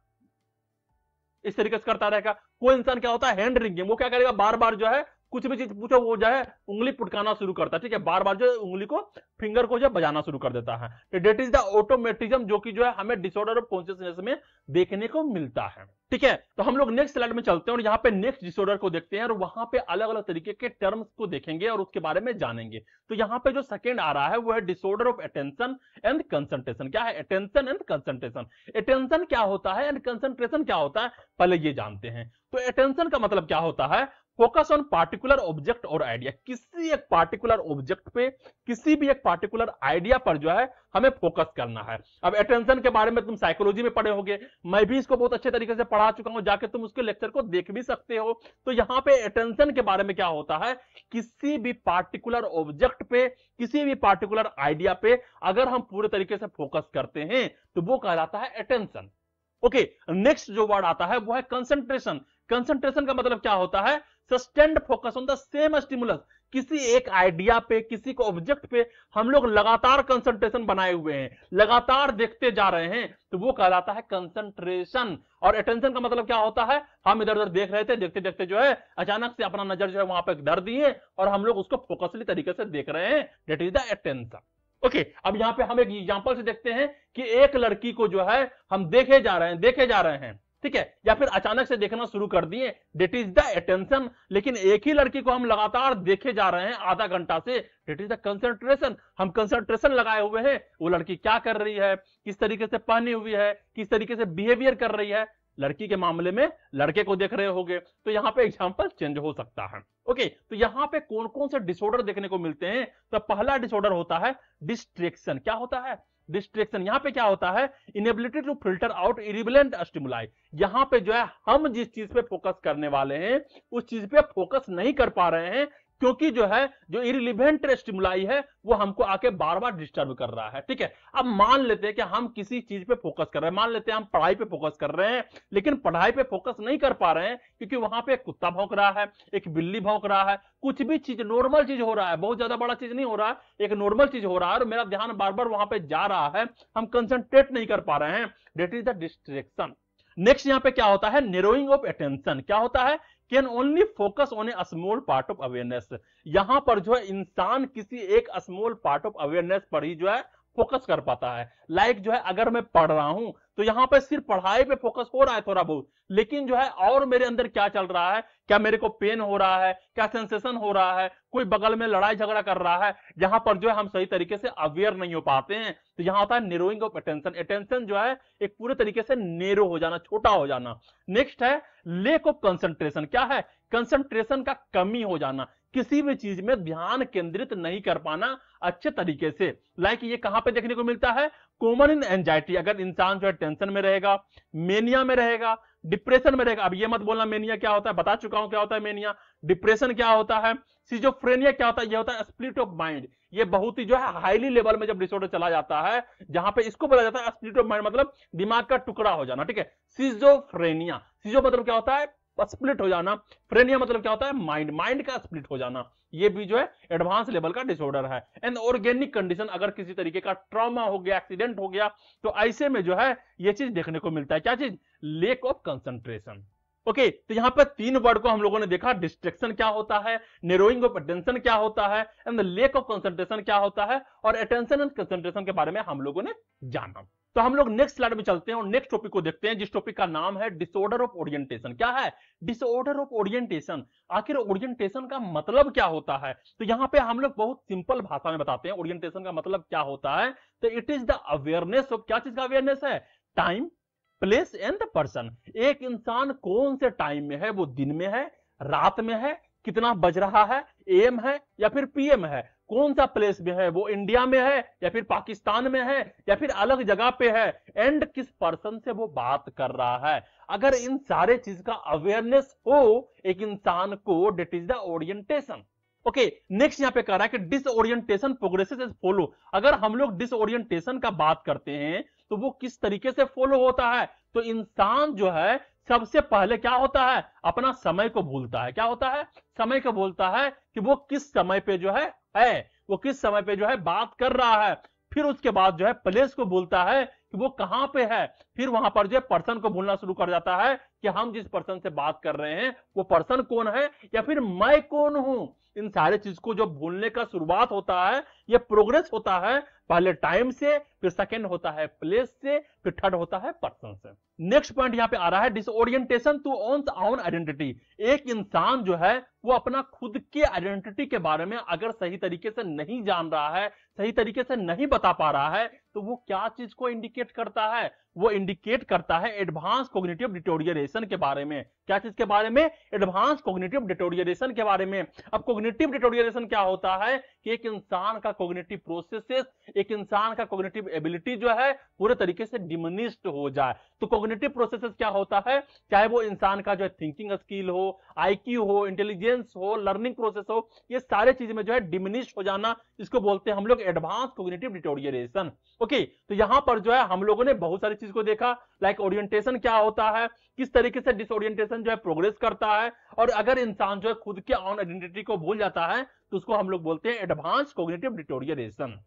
Speaker 1: इस तरीके से करता रहेगा। कोई इंसान क्या होता है, हैंड रिंगिंग, वो क्या करेगा, बार बार जो है कुछ भी चीज पूछो वो जो है उंगली पुटकाना शुरू करता है। ठीक है, बार बार जो उंगली को, फिंगर को जो बजाना शुरू कर देता है। तो डेट इज द ऑटोमेटिज्म, जो कि जो है हमें डिसऑर्डर ऑफ कॉन्शियसनेस में देखने को मिलता है। ठीक है, तो हम लोग नेक्स्ट स्लाइड में चलते हैं और यहाँ पे नेक्स्ट डिसऑर्डर को देखते हैं और वहां पे अलग अलग तरीके के टर्म्स को देखेंगे और उसके बारे में जानेंगे। तो यहाँ पे जो सेकंड आ रहा है वो है disorder of attention and concentration. क्या है? Attention and concentration. अटेंशन क्या होता है एंड कंसंट्रेशन क्या होता है, पहले ये जानते हैं। तो अटेंशन का मतलब क्या होता है? फोकस ऑन पार्टिकुलर ऑब्जेक्ट और आइडिया। किसी एक पार्टिकुलर ऑब्जेक्ट पे, किसी भी एक पार्टिकुलर आइडिया पर जो है हमें फोकस करना है। अब अटेंशन के बारे में तुम साइकोलॉजी में पढ़े होगे, मैं भी इसको बहुत अच्छे तरीके से पढ़ा चुका हूं, जाके तुम उसके लेक्चर को देख भी सकते हो। तो यहाँ पे अटेंशन के बारे में क्या होता है, किसी भी पार्टिकुलर ऑब्जेक्ट पे, किसी भी पार्टिकुलर आइडिया पे अगर हम पूरे तरीके से फोकस करते हैं तो वो कहलाता है अटेंशन। ओके, नेक्स्ट जो वर्ड आता है वो है कंसंट्रेशन। कंसंट्रेशन का मतलब क्या होता है? Sustained focus on the same stimulus. किसी एक आइडिया पे, किसी को ऑब्जेक्ट पे हम लोग लगातार कंसंट्रेशन बनाए हुए हैं, लगातार देखते जा रहे हैं, तो वो कहलाता है कंसंट्रेशन। और अटेंशन का मतलब क्या होता है? हम इधर उधर देख रहे थे, देखते देखते जो है अचानक से अपना नजर जो है वहां पे धर दिए और हम लोग उसको फोकसली तरीके से देख रहे हैं, that is the attention. Okay, अब यहां पे हम एक एग्जांपल से देखते हैं कि एक लड़की को जो है हम देखे जा रहे हैं, ठीक है, या फिर अचानक से देखना शुरू कर दिए, दैट इज द अटेंशन। लेकिन एक ही लड़की को हम लगातार देखे जा रहे हैं आधा घंटा से, दैट इज द कंसंट्रेशन। हम कंसंट्रेशन लगाए हुए हैं, वो लड़की क्या कर रही है, किस तरीके से पहनी हुई है, किस तरीके से बिहेवियर कर रही है। लड़की के मामले में लड़के को देख रहे होगे, तो यहां पे एग्जांपल चेंज हो सकता है। ओके, तो यहां पे कौन कौन से डिसऑर्डर देखने को मिलते हैं? तो पहला डिसऑर्डर होता है डिस्ट्रैक्शन। क्या होता है? डिस्ट्रैक्शन। यहां पे क्या होता है? Inability to filter out irrelevant stimuli. यहां पे जो है हम जिस चीज पे फोकस करने वाले हैं उस चीज पे फोकस नहीं कर पा रहे हैं, क्योंकि जो है जो इरिलेवेंट स्टिमुलाई है वो हमको आके बार बार डिस्टर्ब कर रहा है। ठीक है, अब मान लेते हैं कि हम किसी चीज पे फोकस कर रहे हैं, मान लेते हैं हम पढ़ाई पे फोकस कर रहे हैं, लेकिन पढ़ाई पे फोकस नहीं कर पा रहे हैं क्योंकि वहां पे एक कुत्ता भौंक रहा है, एक बिल्ली भौंक रहा है, कुछ भी चीज नॉर्मल चीज हो रहा है, बहुत ज्यादा बड़ा चीज नहीं हो रहा है, एक नॉर्मल चीज हो रहा है और मेरा ध्यान बार बार वहां पे जा रहा है, हम कंसंट्रेट नहीं कर पा रहे हैं, that is the distraction. Next यहां पे क्या होता है? Narrowing of attention. क्या होता है? Can only focus on A small part of awareness. यहां पर जो है इंसान किसी एक स्मॉल पार्ट ऑफ अवेयरनेस पर ही जो है फोकस कर पाता है। लाइक जो है अगर मैं पढ़ रहा हूं तो यहां पर सिर्फ पढ़ाई पे फोकस हो रहा है थोड़ा बहुत, लेकिन जो है और मेरे अंदर क्या चल रहा है, क्या मेरे को पेन हो रहा है, क्या सेंसेशन हो रहा है, कोई बगल में लड़ाई झगड़ा कर रहा है, जहां पर जो है हम सही तरीके से अवेयर नहीं हो पाते हैं। तो यहां होता है नैरोइंग ऑफ अटेंशन। अटेंशन जो है एक पूरे तरीके से नैरो हो जाना, छोटा हो जाना। नेक्स्ट है लेक ऑफ कंसंट्रेशन। क्या है? कंसंट्रेशन का कमी हो जाना, किसी भी चीज में ध्यान केंद्रित नहीं कर पाना अच्छे तरीके से। लाइक ये कहां पे देखने को मिलता है? Common in anxiety. अगर इंसान जो है टेंशन में रहेगा, मेनिया में रहेगा, डिप्रेशन में रहेगा। अब ये मत बोलना मेनिया क्या होता है, बता चुका हूं क्या होता है मेनिया। डिप्रेशन क्या होता है, सिजोफ्रेनिया क्या होता है, ये होता है स्प्लिट ऑफ माइंड। ये बहुत ही जो है हाईली लेवल में जब डिसऑर्डर चला जाता है, जहां पे इसको बोला जाता है स्प्लिट ऑफ माइंड, मतलब दिमाग का टुकड़ा हो जाना। ठीक है, सिजोफ्रेनिया, सिजो मतलब क्या होता है, स्प्लिट हो जाना, फ्रेनिया मतलब क्या होता है, माइंड, माइंड का स्प्लिट हो जाना। ये भी जो है एडवांस लेवल का डिसऑर्डर है। एंड ऑर्गेनिक कंडीशन, अगर किसी तरीके का ट्रॉमा हो गया, एक्सीडेंट हो गया, तो ऐसे में जो है ये चीज देखने को मिलता है। क्या चीज? Lake of concentration. ओके, तो यहां पर तीन वर्ड को हम लोगों ने देखा, डिस्ट्रैक्शन क्या होता है, नैरोइंग ऑफ अटेंशन क्या होता है, and the lake of concentration क्या होता है, और अटेंशन एंड कंसंट्रेशन के बारे में हम लोगों ने जाना। तो हम लोग नेक्स्ट स्लाइड में चलते हैं और नेक्स्ट टॉपिक को देखते हैं, जिस टॉपिक का नाम है डिसऑर्डर ऑफ ओरिएंटेशन। क्या है डिसऑर्डर ऑफ ओरिएंटेशन? आखिर ओरिएंटेशन का मतलब क्या होता है? तो यहां पे हम लोग बहुत सिंपल भाषा में बताते हैं ओरिएंटेशन का मतलब क्या होता है। तो it is the awareness of, क्या चीज का अवेयरनेस है? Time, place and the person. एक इंसान कौन से टाइम में है, वो दिन में है, रात में है, कितना बज रहा है, एम है या फिर पीएम है, कौन सा प्लेस में है, वो इंडिया में है या फिर पाकिस्तान में है या फिर अलग जगह पे है, एंड किस पर्सन से वो बात कर रहा है। अगर इन सारे चीज का अवेयरनेस हो एक इंसान को, that is the orientation. Okay, next यहां पे कह रहा है कि डिसओरिएंटेशन प्रोग्रेसेस एज फॉलो। अगर हम लोग डिसओरिएंटेशन का बात करते हैं तो वो किस तरीके से फॉलो होता है? तो इंसान जो है सबसे पहले क्या होता है, अपना समय को भूलता है। क्या होता है? समय को भूलता है कि वो किस समय पे जो है वो किस समय पे जो है बात कर रहा है। फिर उसके बाद जो है प्लेस को भूलता है कि वो कहां पे है। फिर वहां पर जो है पर्सन को भूलना शुरू कर जाता है कि हम जिस पर्सन से बात कर रहे हैं वो पर्सन कौन है या फिर मैं कौन हूं। इन सारे चीज को जो भूलने का शुरुआत होता है, ये प्रोग्रेस होता है पहले टाइम से, फिर सेकंड होता है प्लेस से, फिर थर्ड होता है पर्सन से। नेक्स्ट पॉइंट यहां पे आ रहा है disorientation to one's own identity. एक इंसान जो है वो अपना खुद के आइडेंटिटी के बारे में अगर सही तरीके से नहीं जान रहा है, सही तरीके से नहीं बता पा रहा है, तो वो क्या चीज को इंडिकेट करता है? वो इंडिकेट करता है एडवांस कॉग्निटिव डिटोरिएशन के बारे में। क्या चीज के बारे में? एडवांस कॉग्निटिव डिटोरिएशन के बारे में। अब कॉग्निटिव डिटोरिएशन क्या होता है कि एक इंसान का कॉग्निटिव प्रोसेसेस, एक इंसान का कॉग्निटिव एबिलिटी जो है पूरे तरीके से डिमिनिश्ड हो जाए। तो कॉग्निटिव प्रोसेसेस क्या होता है? चाहे वो इंसान का जो है थिंकिंग स्किल हो, आईक्यू हो, इंटेलिजेंस हो, लर्निंग प्रोसेस हो, ये सारे चीज में जो है डिमिनिश हो जाना, इसको बोलते हैं हम लोग एडवांस कॉग्निटिव डिटोरिएशन। ओके, तो यहां पर जो है हम लोगों ने बहुत सारी चीज को देखा, लाइक ओरिएंटेशन क्या होता है, किस तरीके से डिसओरिएंटेशन जो है प्रोग्रेस करता है, और अगर इंसान जो है खुद के ऑन आइडेंटिटी को भूल जाता है तो उसको हम लोग बोलते हैं एडवांस कॉग्निटिव डिटोरिएशन।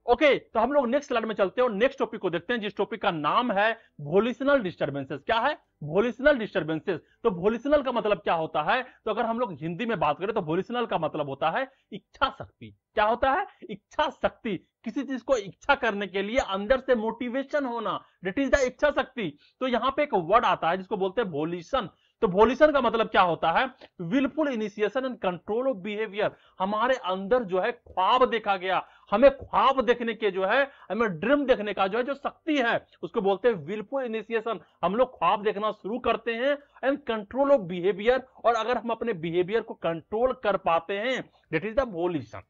Speaker 1: ओके, तो हम लोग नेक्स्ट स्लाइड में चलते हैं और नेक्स्ट टॉपिक को देखते हैं, जिस टॉपिक का नाम है वोलिशनल डिस्टर्बेंसेस। क्या है? वोलिशनल डिस्टर्बेंसेस। तो वोलिशनल का मतलब क्या होता है? तो अगर हम लोग हिंदी में बात करें तो वोलिशनल का मतलब होता है इच्छा शक्ति। क्या होता है? इच्छा शक्ति। किसी चीज को इच्छा करने के लिए अंदर से मोटिवेशन होना, दैट इज द इच्छा शक्ति। तो यहां पे एक वर्ड आता है जिसको बोलते हैं वोलिशन। तो वोलिशन का मतलब क्या होता है? Wilful initiation and control of behaviour. हमारे अंदर जो है ख्वाब देखा गया, हमें ख्वाब देखने के जो है, हमें ड्रीम देखने का जो है जो शक्ति है, उसको बोलते हैं विलफुल इनिशिएशन। हम लोग ख्वाब देखना शुरू करते हैं, एंड कंट्रोल ऑफ बिहेवियर, और अगर हम अपने बिहेवियर को कंट्रोल कर पाते हैं, that is the volition.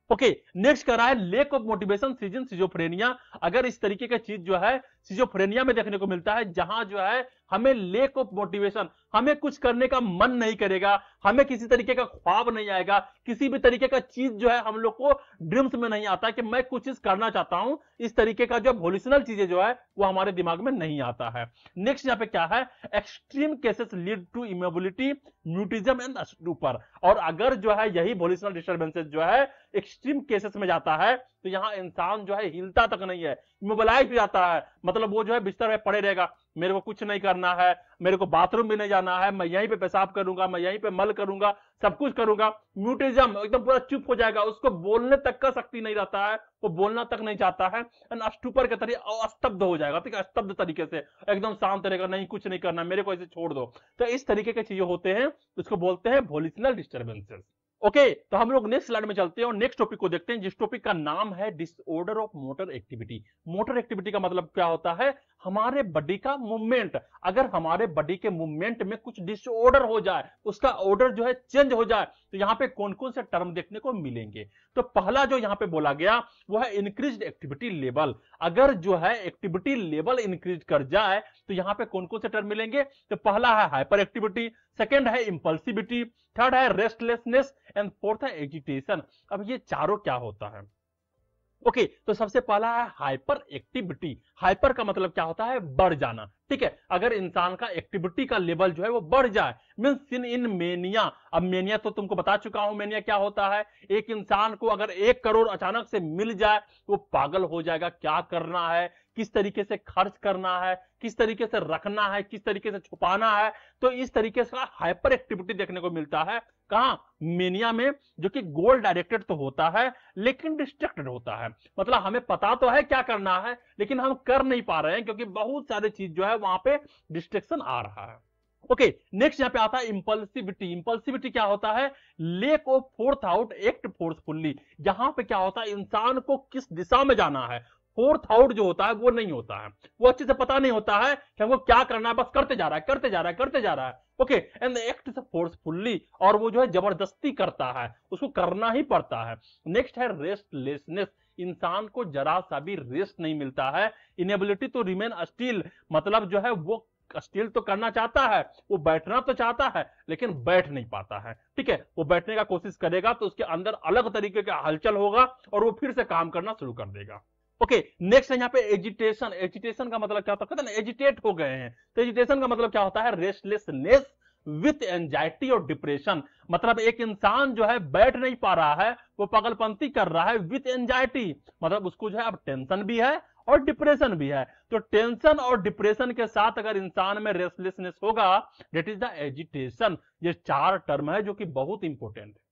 Speaker 1: Okay, next कर रहा है lake of motivation season schizophrenia. अगर इस तरीके का चीज जो है सिजोफ्रेनिया में देखने को मिलता है, जहां जो है हमें लेक ऑफ मोटिवेशन, हमें कुछ करने का मन नहीं करेगा, हमें किसी तरीके का ख्वाब नहीं आएगा, किसी भी तरीके का चीज जो है हम लोग को ड्रीम्स में नहीं आता कि मैं कुछ चीज करना चाहता हूं। इस तरीके का जो वोलिशनल चीजें जो है वो हमारे दिमाग में नहीं आता है। नेक्स्ट यहाँ पे क्या है? Extreme cases lead to immobility, mutism and stupor. और अगर जो है यही वोलिशनल डिस्टर्बेंसेस जो है एक्सट्रीम केसेस में जाता है तो यहां इंसान जो है हिलता तक नहीं है, इमोबिलाइज हो जाता है। मतलब वो जो है बिस्तर में पड़े रहेगा, मेरे को कुछ नहीं करना है, मेरे को बाथरूम भी नहीं जाना है, मैं यहीं पे पेशाब करूंगा, मैं यहीं पे मल करूंगा, सब कुछ करूंगा। म्यूटिज्म, एकदम पूरा चुप हो जाएगा, उसको बोलने तक का शक्ति नहीं रहता है, वो बोलना तक नहीं चाहता है। स्टूपर के तरीके स्तब्ध हो जाएगा, ठीक है, स्तब्ध तरीके से एकदम शांत रहेगा, नहीं कुछ नहीं करना, मेरे को ऐसे छोड़ दो। तो इस तरीके के चीजें होते हैं, उसको बोलते हैं वोलिशनल डिस्टर्बेंसेस। ओके, तो हम लोग नेक्स्ट स्लाइड में चलते हैं और नेक्स्ट टॉपिक को देखते हैं, जिस टॉपिक का नाम है disorder of motor activity. Motor activity का मतलब क्या होता है? हमारे बॉडी का मूवमेंट। अगर हमारे बॉडी के मूवमेंट में कुछ डिसऑर्डर हो जाए, उसका ऑर्डर जो है चेंज हो जाए, तो यहाँ पे कौन कौन से टर्म देखने को मिलेंगे? तो पहला जो यहाँ पे बोला गया वो है इंक्रीज्ड एक्टिविटी लेवल। अगर जो है एक्टिविटी लेवल इंक्रीज कर जाए तो यहाँ पे कौन कौन से टर्म मिलेंगे? तो पहला है हाइपर एक्टिविटी, सेकेंड है इंपल्सिविटी, थर्ड है रेस्टलेसनेस, एंड फोर्थ है एजिटेशन। अब ये चारों क्या होता है? ओके, तो सबसे पहला है हाइपर एक्टिविटी। हाइपर का मतलब क्या होता है? बढ़ जाना, ठीक है। अगर इंसान का एक्टिविटी का लेवल जो है वो बढ़ जाए, मींस इन मेनिया। अब मेनिया तो तुमको बता चुका हूं, मेनिया क्या होता है? एक इंसान को अगर 1 करोड़ अचानक से मिल जाए वो पागल हो जाएगा, क्या करना है, किस तरीके से खर्च करना है, किस तरीके से रखना है, किस तरीके से छुपाना है। तो इस तरीके से हाइपर एक्टिविटी देखने को मिलता है कहां, मेनिया में, जो कि गोल डायरेक्टेड तो होता है लेकिन डिस्ट्रैक्टेड होता है। मतलब हमें पता तो है क्या करना है लेकिन हम कर नहीं पा रहे हैं क्योंकि बहुत सारी चीज जो है वहां पे डिस्ट्रैक्शन आ रहा है। ओके, नेक्स्ट यहां पे आता है इंपल्सिविटी। इंपल्सिविटी क्या होता है, lake of fourth out act forcefully. यहां पे क्या होता है, इंसान को किस दिशा में जाना है, फोर्थ आउट जो होता है वो नहीं होता है, वो अच्छे से पता नहीं होता है कि हमको क्या करना है, बस करते जा रहा है करते जा रहा है करते जा रहा है। ओके, एंड एक्ट फोर्सफुल्ली, और वो जो है जबरदस्ती करता है, उसको करना ही पड़ता है। नेक्स्ट है रेस्टलेसनेस। इंसान को जरा सा भी रेस्ट नहीं मिलता है। इनेबिलिटी टू रिमेन स्टिल, मतलब जो है वो स्टिल तो करना चाहता है, वो बैठना तो चाहता है लेकिन बैठ नहीं पाता है। ठीक है, वो बैठने का कोशिश करेगा तो उसके अंदर अलग तरीके का हलचल होगा और वो फिर से काम करना शुरू कर देगा। ओके, नेक्स्ट है यहाँ पे एजिटेशन। एजिटेशन का मतलब क्या होता है ना, एजिटेट हो गए हैं। तो एजिटेशन का मतलब क्या होता है, रेस्टलेसनेस विथ एंजाइटी और डिप्रेशन। मतलब एक इंसान जो है बैठ नहीं पा रहा है, वो पागलपंती कर रहा है विथ एंजाइटी, मतलब उसको जो है अब टेंशन भी है और डिप्रेशन भी है। तो टेंशन और डिप्रेशन के साथ अगर इंसान में रेस्टलेसनेस होगा, दैट इज द एजिटेशन। ये 4 टर्म है जो कि बहुत इंपॉर्टेंट है।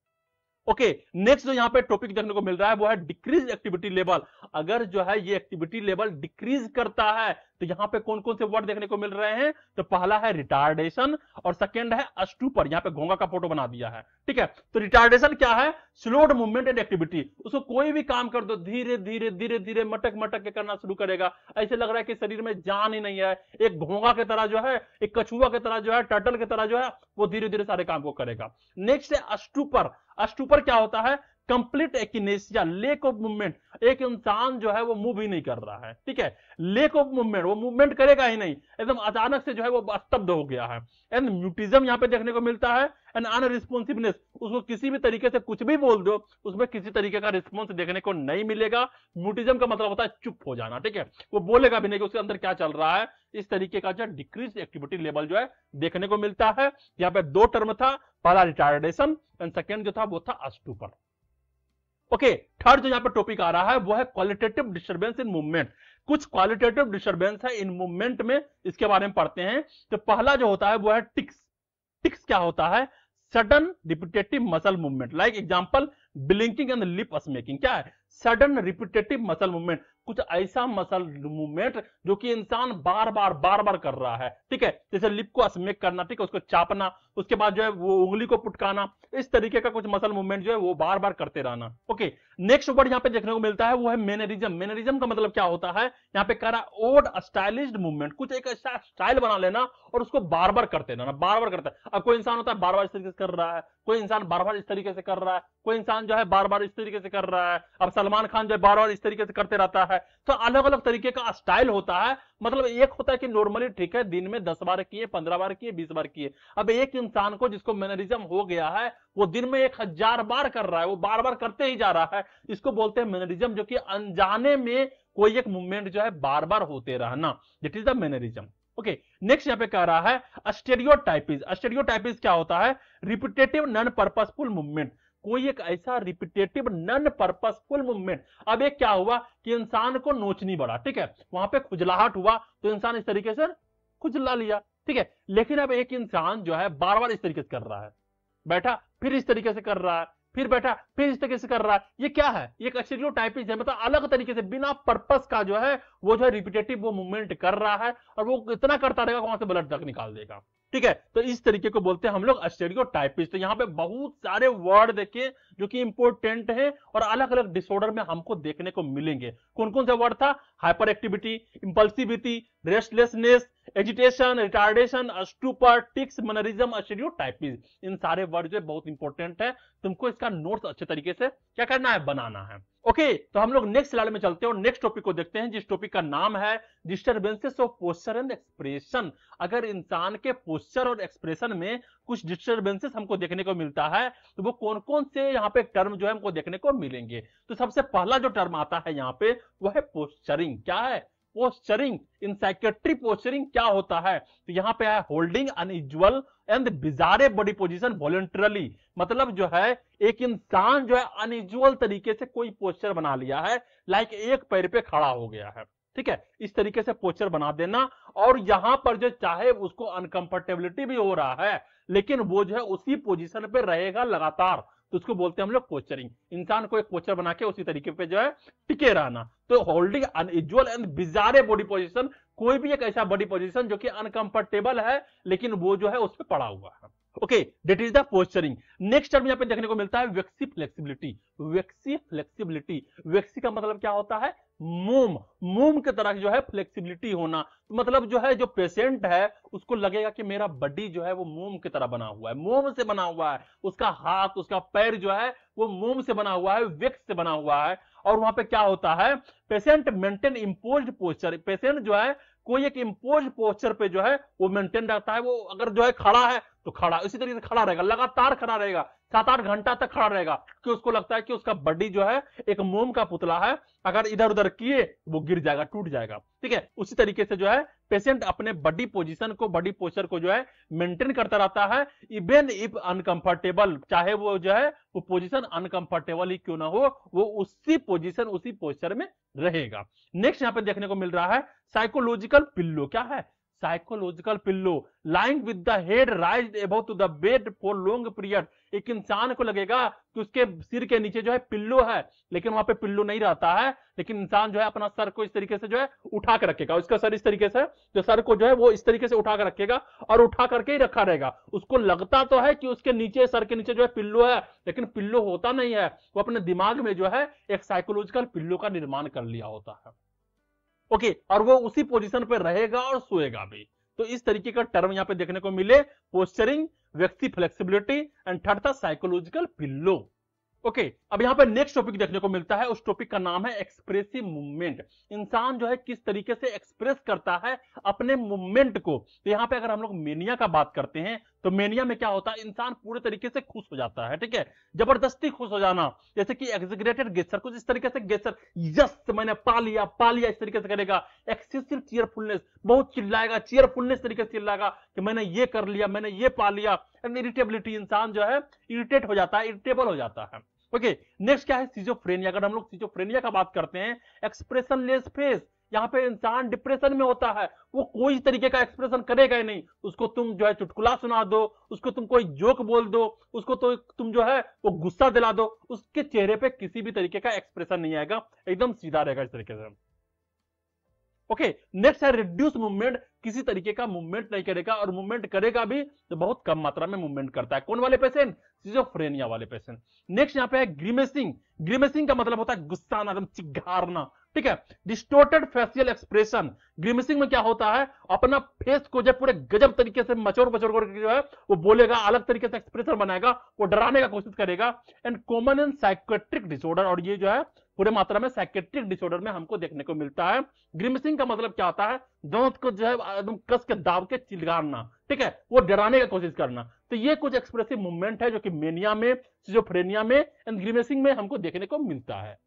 Speaker 1: ओके, नेक्स्ट जो यहां पे टॉपिक देखने को मिल रहा है वो है डिक्रीज एक्टिविटी लेवल। अगर जो है ये एक्टिविटी लेवल डिक्रीज करता है तो यहां पे कौन कौन से वर्ड देखने को मिल रहे हैं, तो पहला है रिटार्डेशन और सेकंड है अस्टूपर। यहां पे घोंगा का फोटो बना दिया है। ठीक है, तो रिटार्डेशन क्या है, स्लोड मूवमेंट एंड एक्टिविटी। उसको कोई भी काम कर दो धीरे धीरे धीरे धीरे मटक मटक के करना शुरू करेगा, ऐसे लग रहा है कि शरीर में जान ही नहीं है। एक घोंगा की तरह जो है, एक कछुआ की तरह जो है, टर्टल की तरह जो है, वो धीरे धीरे सारे काम को करेगा। नेक्स्ट है अस्टूपर। अस्टूपर क्या होता है, कंप्लीट एकिनेसिया, लेक ऑफ मूवमेंट। एक इंसान जो है वो मूव ही नहीं कर रहा है। ठीक है, लेक ऑफ मूवमेंट, वो मूवमेंट करेगा ही नहीं, एकदम अचानक से जो है वो स्तब्ध हो गया है। एंड म्यूटिज्म यहां पे देखने को मिलता है। एंड अनरिस्पॉन्सिवनेस, उसको किसी भी तरीके से कुछ भी बोल दो, उसमें किसी तरीके का रिस्पॉन्स देखने को नहीं मिलेगा। म्यूटिज्म का मतलब होता है चुप हो जाना। ठीक है, वो बोलेगा भी नहीं कि उसके अंदर क्या चल रहा है। इस तरीके का जो डिक्रीज एक्टिविटी लेवल जो है देखने को मिलता है। यहाँ पे 2 टर्म था, पहला रिटार्डेशन एंड सेकेंड जो था वो था अस्टूपर। ओके, थर्ड जो यहाँ पे टॉपिक आ रहा है वो है क्वालिटेटिव डिस्टर्बेंस इन मूवमेंट। कुछ क्वालिटेटिव डिस्टर्बेंस है इन मूवमेंट में, इसके बारे में पढ़ते हैं। तो पहला जो होता है वो है टिक्स। टिक्स क्या होता है, sudden repetitive muscle movement. Like example blinking and lip smacking. क्या है, सडन रिपीटेटिव मसल मूवमेंट, कुछ ऐसा मसल मूवमेंट जो कि इंसान बार बार कर रहा है। ठीक है, जैसे लिप को स्मैक करना, ठीक है, उसको चापना, उसके बाद जो है वो उंगली को पुटकाना, इस तरीके का कुछ मसल मूवमेंट जो है वो बार बार करते रहना। ओके, नेक्स्ट वर्ड यहाँ पे देखने को मिलता है वो है मैनरिज्म। मैनरिज्म का मतलब क्या होता है, यहाँ पे कह रहा है ओड स्टाइलिश्ड मूवमेंट, कुछ एक ऐसा स्टाइल बना लेना और उसको बार बार करते रहना, बार बार करता है। अब कोई इंसान होता है बार बार इस तरीके से कर रहा है, कोई इंसान बार बार इस तरीके से कर रहा है, कोई इंसान जो है बार बार इस तरीके से कर रहा है। अब सलमान खान जो है बार बार इस तरीके से करते रहता है। तो अलग अलग तरीके का स्टाइल होता है। मतलब एक होता है कि नॉर्मली ठीक है दिन में 10 बार किए, 15 बार किए, 20 बार किए। अब एक इंसान को जिसको मैनरिज्म हो गया है वो दिन में 1000 बार कर रहा है, वो बार बार करते ही जा रहा है। इसको बोलते हैं मैनरिज्म, जो कि अनजाने में कोई एक मूवमेंट जो है बार बार होते रहना, that is the mannerism. Okay, next यहां पे कह रहा है स्टेरियोटाइपिज। स्टेरियोटाइपिज क्या होता है, रिपीटेटिव नॉन पर्पसफुल मूवमेंट। कोई एक ऐसा रिपीटेटिव नॉन पर्पसफुल मूवमेंट। अब एक क्या हुआ कि इंसान को नोचनी पड़ा, ठीक है, वहां पे खुजलाहट हुआ तो इंसान इस तरीके से खुजला लिया। ठीक है, लेकिन अब एक इंसान जो है बार बार इस तरीके से कर रहा है, बैठा फिर इस तरीके से कर रहा है, फिर बैठा फिर इस तरीके से कर रहा है। ये क्या है, ये एक स्टेरियोटाइपिज है। मतलब अलग तरीके से बिना पर्पस का जो है वो जो है रिपीटेटिव वो मूवमेंट कर रहा है और वो इतना करता रहेगा वहां से ब्लड तक निकाल देगा। ठीक है, तो इस तरीके को बोलते हैं हम लोग स्टेरियोटाइपिस्ट। तो यहाँ पे बहुत सारे वर्ड देखिए जो कि इंपॉर्टेंट है और अलग अलग डिसऑर्डर में हमको देखने को मिलेंगे। कौन कौन सा वर्ड था, hyperactivity, impulsivity, restlessness, agitation, retardation, stupor, tics, mannerism, stereotypist. इन सारे वर्ड जो बहुत इंपॉर्टेंट है, तुमको इसका नोट्स अच्छे तरीके से क्या करना है, बनाना है। ओके, तो हम लोग नेक्स्ट स्लाइड में चलते हैं और नेक्स्ट टॉपिक को देखते हैं, जिस टॉपिक का नाम है disturbances of posture and expression. अगर इंसान के पोस्चर और एक्सप्रेशन में कुछ डिस्टर्बेंसेस हमको देखने को मिलता है तो वो कौन कौन से यहाँ पे टर्म जो है हमको देखने को मिलेंगे। तो सबसे पहला जो टर्म आता है यहाँ पे वो है पोस्चरिंग। क्या है, पोस्चरिंग। इन साइकेट्री पोस्चरिंग क्या होता है, तो यहां पे है holding unusual and बिजारे body position voluntarily. मतलब जो है एक इंसान जो है अनयूजुअल तरीके से कोई पोस्चर बना लिया है, लाइक एक पैर पे खड़ा हो गया है। ठीक है, इस तरीके से पोस्चर बना देना। और यहां पर जो चाहे उसको अनकंफर्टेबिलिटी भी हो रहा है, लेकिन वो जो है उसी पोजीशन पे रहेगा लगातार, तो उसको बोलते हैं हम लोग पोस्चरिंग। इंसान को एक पोस्चर बना के उसी तरीके पे जो है टिके रहना। तो holding unusual and बिजारे body position, कोई भी एक ऐसा बॉडी पोजीशन जो कि अनकंफर्टेबल है लेकिन वो जो है उस पर पड़ा हुआ है। Okay, that is the posturing. Next term यहां पे देखने को मिलता है वेक्सी फ्लेक्सिबिलिटी। वेक्सी फ्लेक्सिबिलिटी, वेक्सी का मतलब क्या होता है? मोम। मोम की तरह जो है फ्लेक्सिबिलिटी होना, तो मतलब जो है जो पेशेंट है उसको लगेगा कि मेरा बॉडी जो है वो मोम की तरह बना हुआ है, मोम से बना हुआ है, उसका हाथ उसका पैर जो है वो मोम से बना हुआ है, वेक्स से बना हुआ है। और वहां पे क्या होता है? Patient maintain imposed posture. Patient जो है कोई एक इंपोज्ड पोस्चर पे जो है वो मेंटेन रहता है। वो अगर जो है खड़ा है तो खड़ा इसी तरीके से खड़ा रहेगा, लगातार खड़ा रहेगा, 7-8 घंटा तक खड़ा रहेगा, कि उसको लगता है कि उसका बॉडी जो है एक मोम का पुतला है, अगर इधर उधर किए वो गिर जाएगा, टूट जाएगा। ठीक है, उसी तरीके से जो है पेशेंट अपने बॉडी पोजीशन को, बॉडी पोस्चर को जो है मेंटेन करता रहता है, इवन इफ अनकंफर्टेबल, चाहे वो जो है वो पोजीशन अनकंफर्टेबल ही क्यों ना हो, वो उसी पोजीशन उसी पोस्चर में रहेगा। नेक्स्ट यहां पे देखने को मिल रहा है साइकोलॉजिकल पिल्लो। क्या है? Psychological pillow, lying with the head raised above to the bed for long period. एक इंसान को लगेगा कि उसके सिर के नीचे जो है पिल्लो है, लेकिन वहां पे पिल्लो नहीं रहता है, लेकिन इंसान जो है अपना सर को इस तरीके से जो है उठा के रखेगा, उसका सर इस तरीके से, जो सर को जो है वो इस तरीके से उठा के रखेगा और उठा करके ही रखा रहेगा। उसको लगता तो है कि उसके नीचे, सर के नीचे जो है पिल्लो है, लेकिन पिल्लो होता नहीं है। वो अपने दिमाग में जो है एक साइकोलॉजिकल पिल्लो का निर्माण कर लिया होता है। ओके, और वो उसी पोजीशन पे रहेगा और सोएगा भी। तो इस तरीके का टर्म यहां पे देखने को मिले, पोस्चरिंग, वेक्सी फ्लेक्सिबिलिटी एंड थर्ड था साइकोलॉजिकल पिल्लो। ओके, अब यहां पे नेक्स्ट टॉपिक देखने को मिलता है, उस टॉपिक का नाम है एक्सप्रेसिव मूवमेंट। इंसान जो है किस तरीके से एक्सप्रेस करता है अपने मूवमेंट को। तो यहां पे अगर हम लोग मेनिया का बात करते हैं तो मेनिया में क्या होता है? इंसान पूरे तरीके से खुश हो जाता है। ठीक है, जबरदस्ती खुश हो जाना, जैसे कि एग्जीग्रेटेड गेस्चर, कुछ इस तरीके से गेस्चर, यस मैंने पा लिया, इस तरीके से करेगा। एक्सेसिव चीयरफुलनेस, बहुत चिल्लाएगा, चीयरफुलनेस तरीके से चिल्लाएगा कि मैंने ये कर लिया, मैंने ये पा लिया। एंड इरिटेबिलिटी, इंसान जो है इरिटेट हो जाता है, इरिटेबल हो जाता है। ओके, नेक्स्ट क्या है? सिजोफ्रेनिया। अगर हम लोग सिजोफ्रेनिया का बात करते हैं, एक्सप्रेशनलेस फेस, यहाँ पे इंसान डिप्रेशन में होता है, वो कोई तरीके का एक्सप्रेशन करेगा ही नहीं। उसको तुम जो है चुटकुला सुना दो, उसको तुम कोई जोक बोल दो, उसको तो तुम जो है वो गुस्सा दिला दो, उसके चेहरे पे किसी भी तरीके का एक्सप्रेशन नहीं आएगा, एकदम सीधा रहेगा इस तरीके से। ओके, नेक्स्ट है रिड्यूस मूवमेंट, किसी तरीके का मूवमेंट नहीं करेगा, और मूवमेंट करेगा भी तो बहुत कम मात्रा में मूवमेंट करता है। कौन वाले पेशेंट? सिजोफ्रेनिया वाले पेशेंट। नेक्स्ट यहां पे है ग्रीमेसिंग। ग्रीमेसिंग का मतलब होता है गुस्सा आना, एकदम चिघारना। ठीक है, डिस्टोर्टेड फेशियल एक्सप्रेशन। ग्रीमेसिंग में क्या होता है? अपना फेस को जब पूरे गजब तरीके से मचोर मचोर करके जो है वो बोलेगा, अलग तरीके से एक्सप्रेशन बनाएगा, वो डराने का कोशिश करेगा। And common in psychiatric disorder, और ये जो है पूरे मात्रा में साइकेट्रिक डिसऑर्डर में हमको देखने को मिलता है। ग्रीमेसिंग का मतलब क्या होता है? दांत को जो है एकदम कस के दाब के चिल्लाना, ठीक है, वो डराने की कोशिश करना। तो ये कुछ एक्सप्रेसिव मूवमेंट है जो कि मेनिया में, सिजोफ्रेनिया में एंड ग्रीमेसिंग में हमको देखने को मिलता है।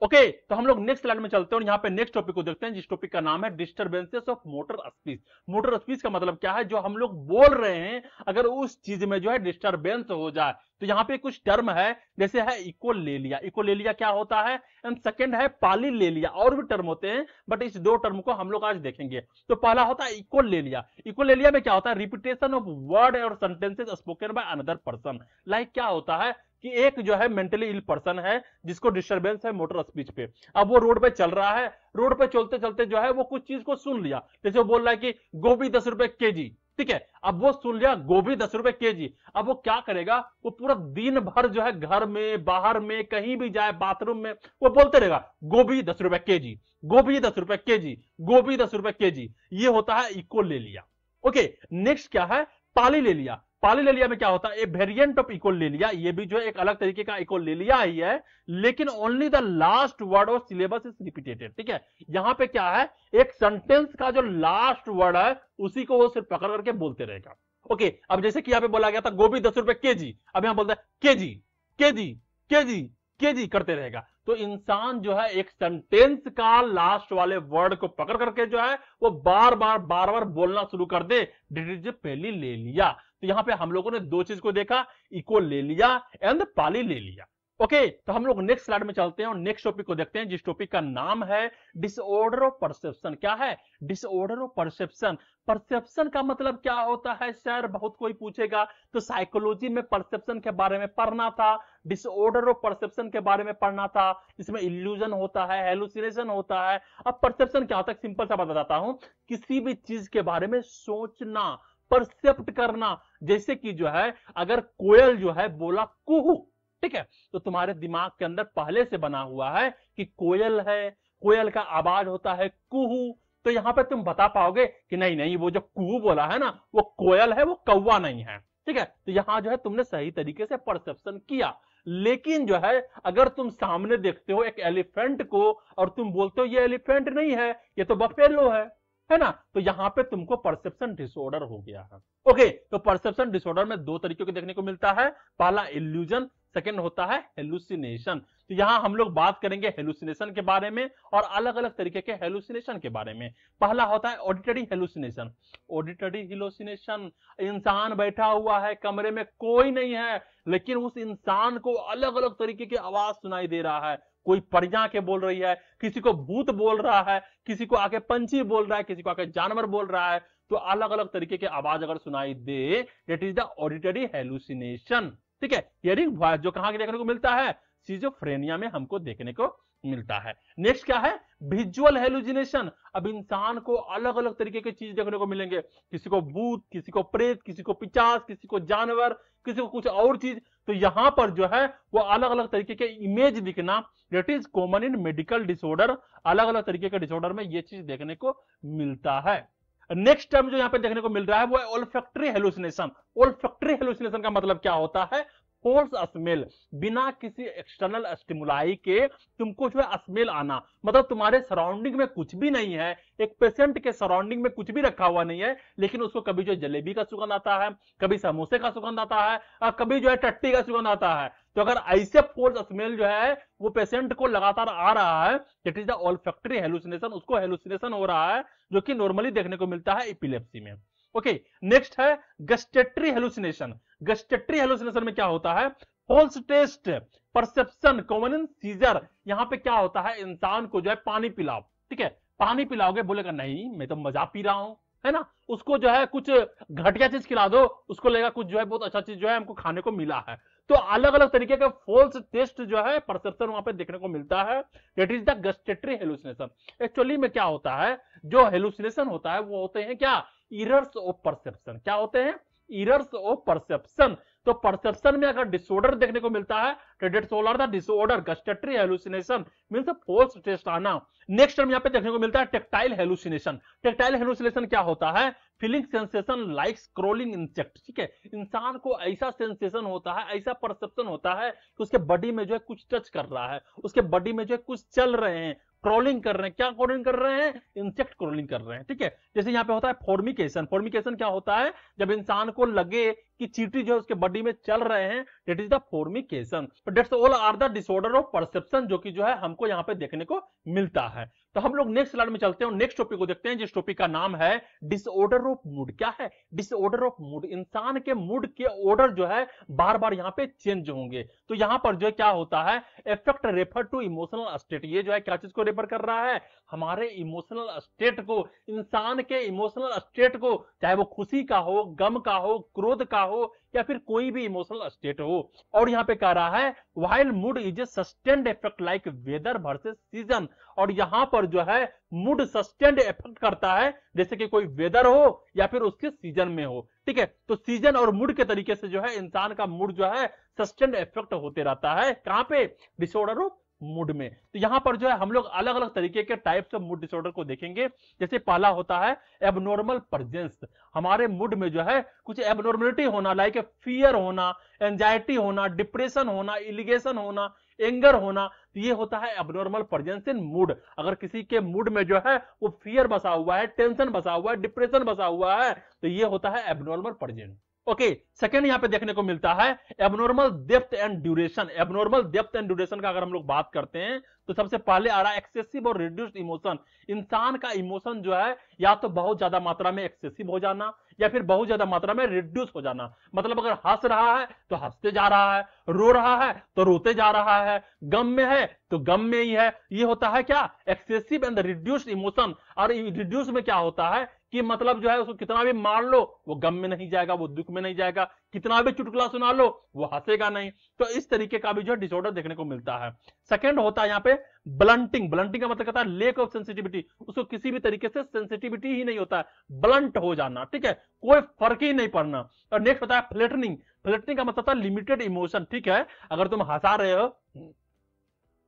Speaker 1: ओके, तो हम लोग नेक्स्ट स्लाइड में चलते हैं और यहाँ पे नेक्स्ट टॉपिक को देखते हैं, जिस टॉपिक का नाम है disturbances of motor speech. Motor speech का मतलब क्या है? जो हम लोग बोल रहे हैं, अगर उस चीज में जो है डिस्टर्बेंस हो जाए। तो यहाँ पे कुछ टर्म है, जैसे है इकोलेलिया। इकोलेलिया क्या होता है? एंड सेकंड है पॉलीलेलिया। और भी टर्म होते हैं, बट इस दो टर्म को हम लोग आज देखेंगे। तो पहला होता है इकोलेलिया। इकोलेलिया में क्या होता है? रिपीटेशन ऑफ वर्ड और sentences spoken by another person. Like क्या होता है कि एक जो है मेंटली इल पर्सन है जिसको डिस्टर्बेंस है मोटर स्पीच पे। अब वो रोड पे चल रहा है, रोड पे चलते चलते जो है वो कुछ चीज को सुन लिया, जैसे वो बोल रहा है कि गोभी 10 रुपए केजी। ठीक है, अब वो सुन लिया गोभी 10 रुपए केजी। अब वो क्या करेगा? वो पूरा दिन भर जो है घर में, बाहर में, कहीं भी जाए, बाथरूम में, वो बोलते रहेगा गोभी 10 रुपए केजी, गोभी 10 रुपए केजी, गोभी 10 रुपए केजी। ये होता है इकोलेलिया। ओके, नेक्स्ट क्या है? पॉलीलेलिया। पॉलीलेलिया में क्या होता है? ए वेरिएंट ऑफ इकोलेलिया। ये भी जो है एक अलग तरीके का इकोलेलिया ही है, लेकिन only the last word of syllabus is repeated. ठीक है, यहां पे क्या है? एक सेंटेंस का जो लास्ट वर्ड है उसी को वो सिर्फ पकड़ करके बोलते रहेगा। ओके, अब जैसे कि यहां पे बोला गया था गोभी 10 रुपए केजी, अब यहां बोलता है केजी केजी केजी केजी करते रहेगा। तो इंसान जो है एक सेंटेंस का लास्ट वाले वर्ड को पकड़ करके जो है वो बार बार बोलना शुरू कर दे, डिट इज पहली ले लिया। तो यहां पे हम लोगों ने दो चीज को देखा, इको ले लिया एंड पाली ले लिया। ओके, तो हम लोग नेक्स्ट स्लाइड में चलते हैं और नेक्स्ट टॉपिक को देखते हैं, जिस टॉपिक का नाम है डिसऑर्डर ऑफ परसेप्शन। क्या है? Disorder of perception. परसेप्शन का मतलब क्या होता है सर? बहुत कोई पूछेगा। तो साइकोलॉजी में परसेप्शन के बारे में पढ़ना था, डिसऑर्डर ऑफ परसेप्शन के बारे में पढ़ना था, इसमें इल्यूजन होता है, हेलुसिनेशन होता है। अब परसेप्शन क्या होता है, सिंपल सा बताता हूं, किसी भी चीज के बारे में सोचना, परसेप्ट करना। जैसे कि जो है, अगर कोयल जो है बोला कुहू, ठीक है, तो तुम्हारे दिमाग के अंदर पहले से बना हुआ है कि कोयल है, कोयल का आवाज होता है कुहू। तो यहां पे तुम बता पाओगे कि नहीं नहीं, वो जो कुहू बोला है ना, वो कोयल है, वो कौवा नहीं है। ठीक है, तो यहां जो है तुमने सही तरीके से परसेप्शन किया। लेकिन जो है, अगर तुम सामने देखते हो एक एलिफेंट को और तुम बोलते हो ये एलिफेंट नहीं है, ये तो बफेलो है ना, तो यहां पे तुमको परसेप्शन डिसऑर्डर हो गया है। ओके, तो परसेप्शन डिसऑर्डर में दो तरीके के देखने को मिलता है, पहला इल्यूजन, सेकंड होता है हेलुसिनेशन। तो यहां हम लोग बात करेंगे हेलुसिनेशन के बारे में और अलग अलग तरीके के हेलुसिनेशन के बारे में। पहला होता है ऑडिटरी हेलुसिनेशन। ऑडिटरी हेलुसिनेशन, इंसान बैठा हुआ है, कमरे में कोई नहीं है, लेकिन उस इंसान को अलग अलग तरीके की आवाज सुनाई दे रहा है। कोई परियां के बोल रही है, किसी को भूत बोल रहा है, किसी को आके पंछी बोल रहा है, किसी को आके जानवर बोल रहा है। तो अलग अलग तरीके की आवाज अगर सुनाई दे, that is the auditory hallucination. ठीक है, हियरिंग वॉइस, जो कहां देखने को मिलता है, सिजोफ्रेनिया में हमको देखने को मिलता है। नेक्स्ट क्या है? Visual hallucination. अब इंसान को अलग अलग तरीके की चीज देखने को मिलेंगे, किसी को भूत, किसी को प्रेत, किसी को पिशाच, किसी को जानवर, किसी को कुछ और चीज। तो यहां पर जो है वो अलग अलग तरीके के इमेज दिखना, that is common in medical disorder. अलग अलग तरीके के डिसऑर्डर में ये चीज देखने को मिलता है। नेक्स्ट टर्म जो यहां पे देखने को मिल रहा है वो है ओल्फैक्टरी हेलुसिनेशन। ओल्फैक्टरी हेलुसिनेशन का मतलब क्या होता है? फोल्स स्मेल, बिना किसी एक्सटर्नल स्टिमुलाई के तुमको जो है स्मेल आना, मतलब तुम्हारे सराउंडिंग में कुछ भी नहीं है, एक पेशेंट के सराउंडिंग में कुछ भी रखा हुआ नहीं है, लेकिन उसको कभी जो जलेबी का सुगंध आता है, कभी समोसे का सुगंध आता है, और कभी जो है टट्टी का सुगंध आता है। तो अगर ऐसे फोल्स स्मेल जो है वो पेशेंट को लगातार आ रहा है, that is the olfactory hallucination, उसको हेलुसिनेशन हो रहा है, जो कि नॉर्मली देखने को मिलता है एपिलेप्सी में। ओके, नेक्स्ट है गस्टेटरी हेलुसिनेशन। गस्टेटरी हेलुसिनेशन में क्या होता है? False taste perception common in seizure. यहां पे क्या होता है, इंसान को जो है पानी पिलाओ, ठीक है, पानी पिलाओगे, बोलेगा नहीं मैं तो मजा पी रहा हूं, है ना। उसको जो है कुछ घटिया चीज खिला दो, उसको लगेगा कुछ जो है बहुत अच्छा चीज जो है हमको खाने को मिला है। तो अलग अलग तरीके का फॉल्स टेस्ट जो है परसेप्शन वहां पे देखने को मिलता है, that is the gustatory hallucination. Actually में क्या होता है, जो हेलुसिनेशन होता है वो होते हैं क्या, इरर्स ऑफ परसेप्शन। क्या होते हैं? Errors of perception. तो परसेप्शन में अगर डिसऑर्डर देखने को मिलता है तो that's all are the disorder. Gustatory hallucination means false taste आना। नेक्स्ट टर्म यहां पे देखने को मिलता है टेक्टाइल हेलुसिनेशन। टेक्टाइल हेलुसिनेशन क्या होता है? Feeling sensation like scrolling insect. ठीक है, इंसान को ऐसा सेंसेशन होता है, ऐसा परसेप्शन होता है कि उसके बॉडी में जो है कुछ टच कर रहा है, उसके बॉडी में जो है कुछ चल रहे हैं, क्रॉलिंग कर रहे हैं। क्या क्रॉलिंग कर रहे हैं? इंसेक्ट क्रॉलिंग कर रहे हैं। ठीक है, जैसे यहां पे होता है फॉर्मिकेशन। फॉर्मिकेशन क्या होता है? जब इंसान को लगे कि चींटी जो है उसके बॉडी में चल रहे हैं, दैट इज द फॉर्मिकेशन। तो that's all are the disorder of perception, जो कि जो है हमको यहां पे देखने को मिलता है। तो हम लोग नेक्स्ट स्लाइड में चलते हैं और नेक्स्ट टॉपिक को देखते हैं, जिस टॉपिक का नाम है डिसऑर्डर ऑफ मूड। क्या है? Disorder of mood. इंसान के मूड के ऑर्डर जो है बार बार यहां पे चेंज होंगे। तो यहां पर जो है क्या होता है, affect refer to emotional state. ये जो है क्या चीज को रेफर कर रहा है? हमारे इमोशनल स्टेट को, इंसान के इमोशनल स्टेट को, चाहे वो खुशी का हो, गम का हो, क्रोध का हो, या फिर कोई भी इमोशनल स्टेट हो। और यहां पे कह रहा है while mood is a sustained affect like weather versus season. और यहां पर जो है मूड सस्टेन्ड इफेक्ट करता है, जैसे कि कोई वेदर हो या फिर उसके सीजन में हो। ठीक है, तो सीजन और मूड के तरीके से जो है इंसान का मूड जो है सस्टेन्ड इफेक्ट होते रहता है। कहां पे? डिसऑर्डर ऑफ मूड में। तो यहां पर जो है हम लोग अलग अलग तरीके के टाइप्स ऑफ मूड डिसऑर्डर को देखेंगे। जैसे पहला होता है एबनॉर्मल प्रेजेंस। हमारे मूड में जो है कुछ एबनॉर्मलिटी होना, लाइक फियर होना, एंजाइटी होना, डिप्रेशन होना, इलिगेशन होना, एंगर होना, तो ये होता है एबनॉर्मल प्रेजेंस इन मूड। अगर किसी के मूड में जो है वो फियर बसा हुआ है, टेंशन बसा हुआ है, डिप्रेशन बसा हुआ है, तो ये होता है एबनॉर्मल प्रेजेंस। ओके, सेकंड यहां पे देखने को मिलता है abnormal depth and duration. Abnormal depth and duration का अगर हम लोग बात करते हैं तो सबसे पहले आ रहा है एक्सेसिव और रिड्यूस्ड इमोशन। इंसान का इमोशन जो है या तो बहुत ज्यादा मात्रा में एक्सेसिव हो जाना या फिर बहुत ज्यादा मात्रा में रिड्यूस हो जाना। मतलब अगर हंस रहा है तो हंसते जा रहा है, रो रहा है तो रोते जा रहा है, गम में है तो गम में ही है। ये होता है क्या, एक्सेसिव एंड रिड्यूस्ड इमोशन। और रिड्यूस में क्या होता है कि मतलब जो है उसको कितना भी मार लो वो गम में नहीं जाएगा, वो दुख में नहीं जाएगा, कितना भी चुटकुला सुना लो वो हंसेगा नहीं। तो इस तरीके का भी जो डिसऑर्डर देखने को मिलता है। सेकंड होता है यहाँ पे ब्लंटिंग। ब्लंटिंग का मतलब कहता है लेक ऑफ सेंसिटिविटी, उसको किसी भी तरीके से सेंसिटिविटी ही नहीं होता है, ब्लंट हो जाना, ठीक है, कोई फर्क ही नहीं पड़ना। और नेक्स्ट होता है फ्लैटनिंग। फ्लैटनिंग का मतलब लिमिटेड इमोशन, ठीक है, अगर तुम हंसा रहे हो,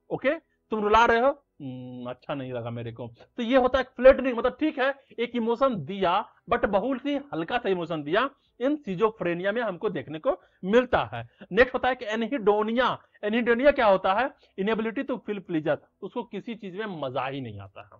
Speaker 1: ओके, तुम रुला रहे हो, अच्छा नहीं लगा मेरे को, तो ये होता है फ्लैटनिंग। मतलब ठीक है एक इमोशन दिया बट बहुत ही हल्का सा इमोशन दिया। इन सिजोफ्रेनिया में हमको देखने को मिलता है। नेक्स्ट होता है कि एनहिडोनिया। एनहिडोनिया क्या होता है, इनेबिलिटी टू फील प्लीजर, उसको किसी चीज में मजा ही नहीं आता है,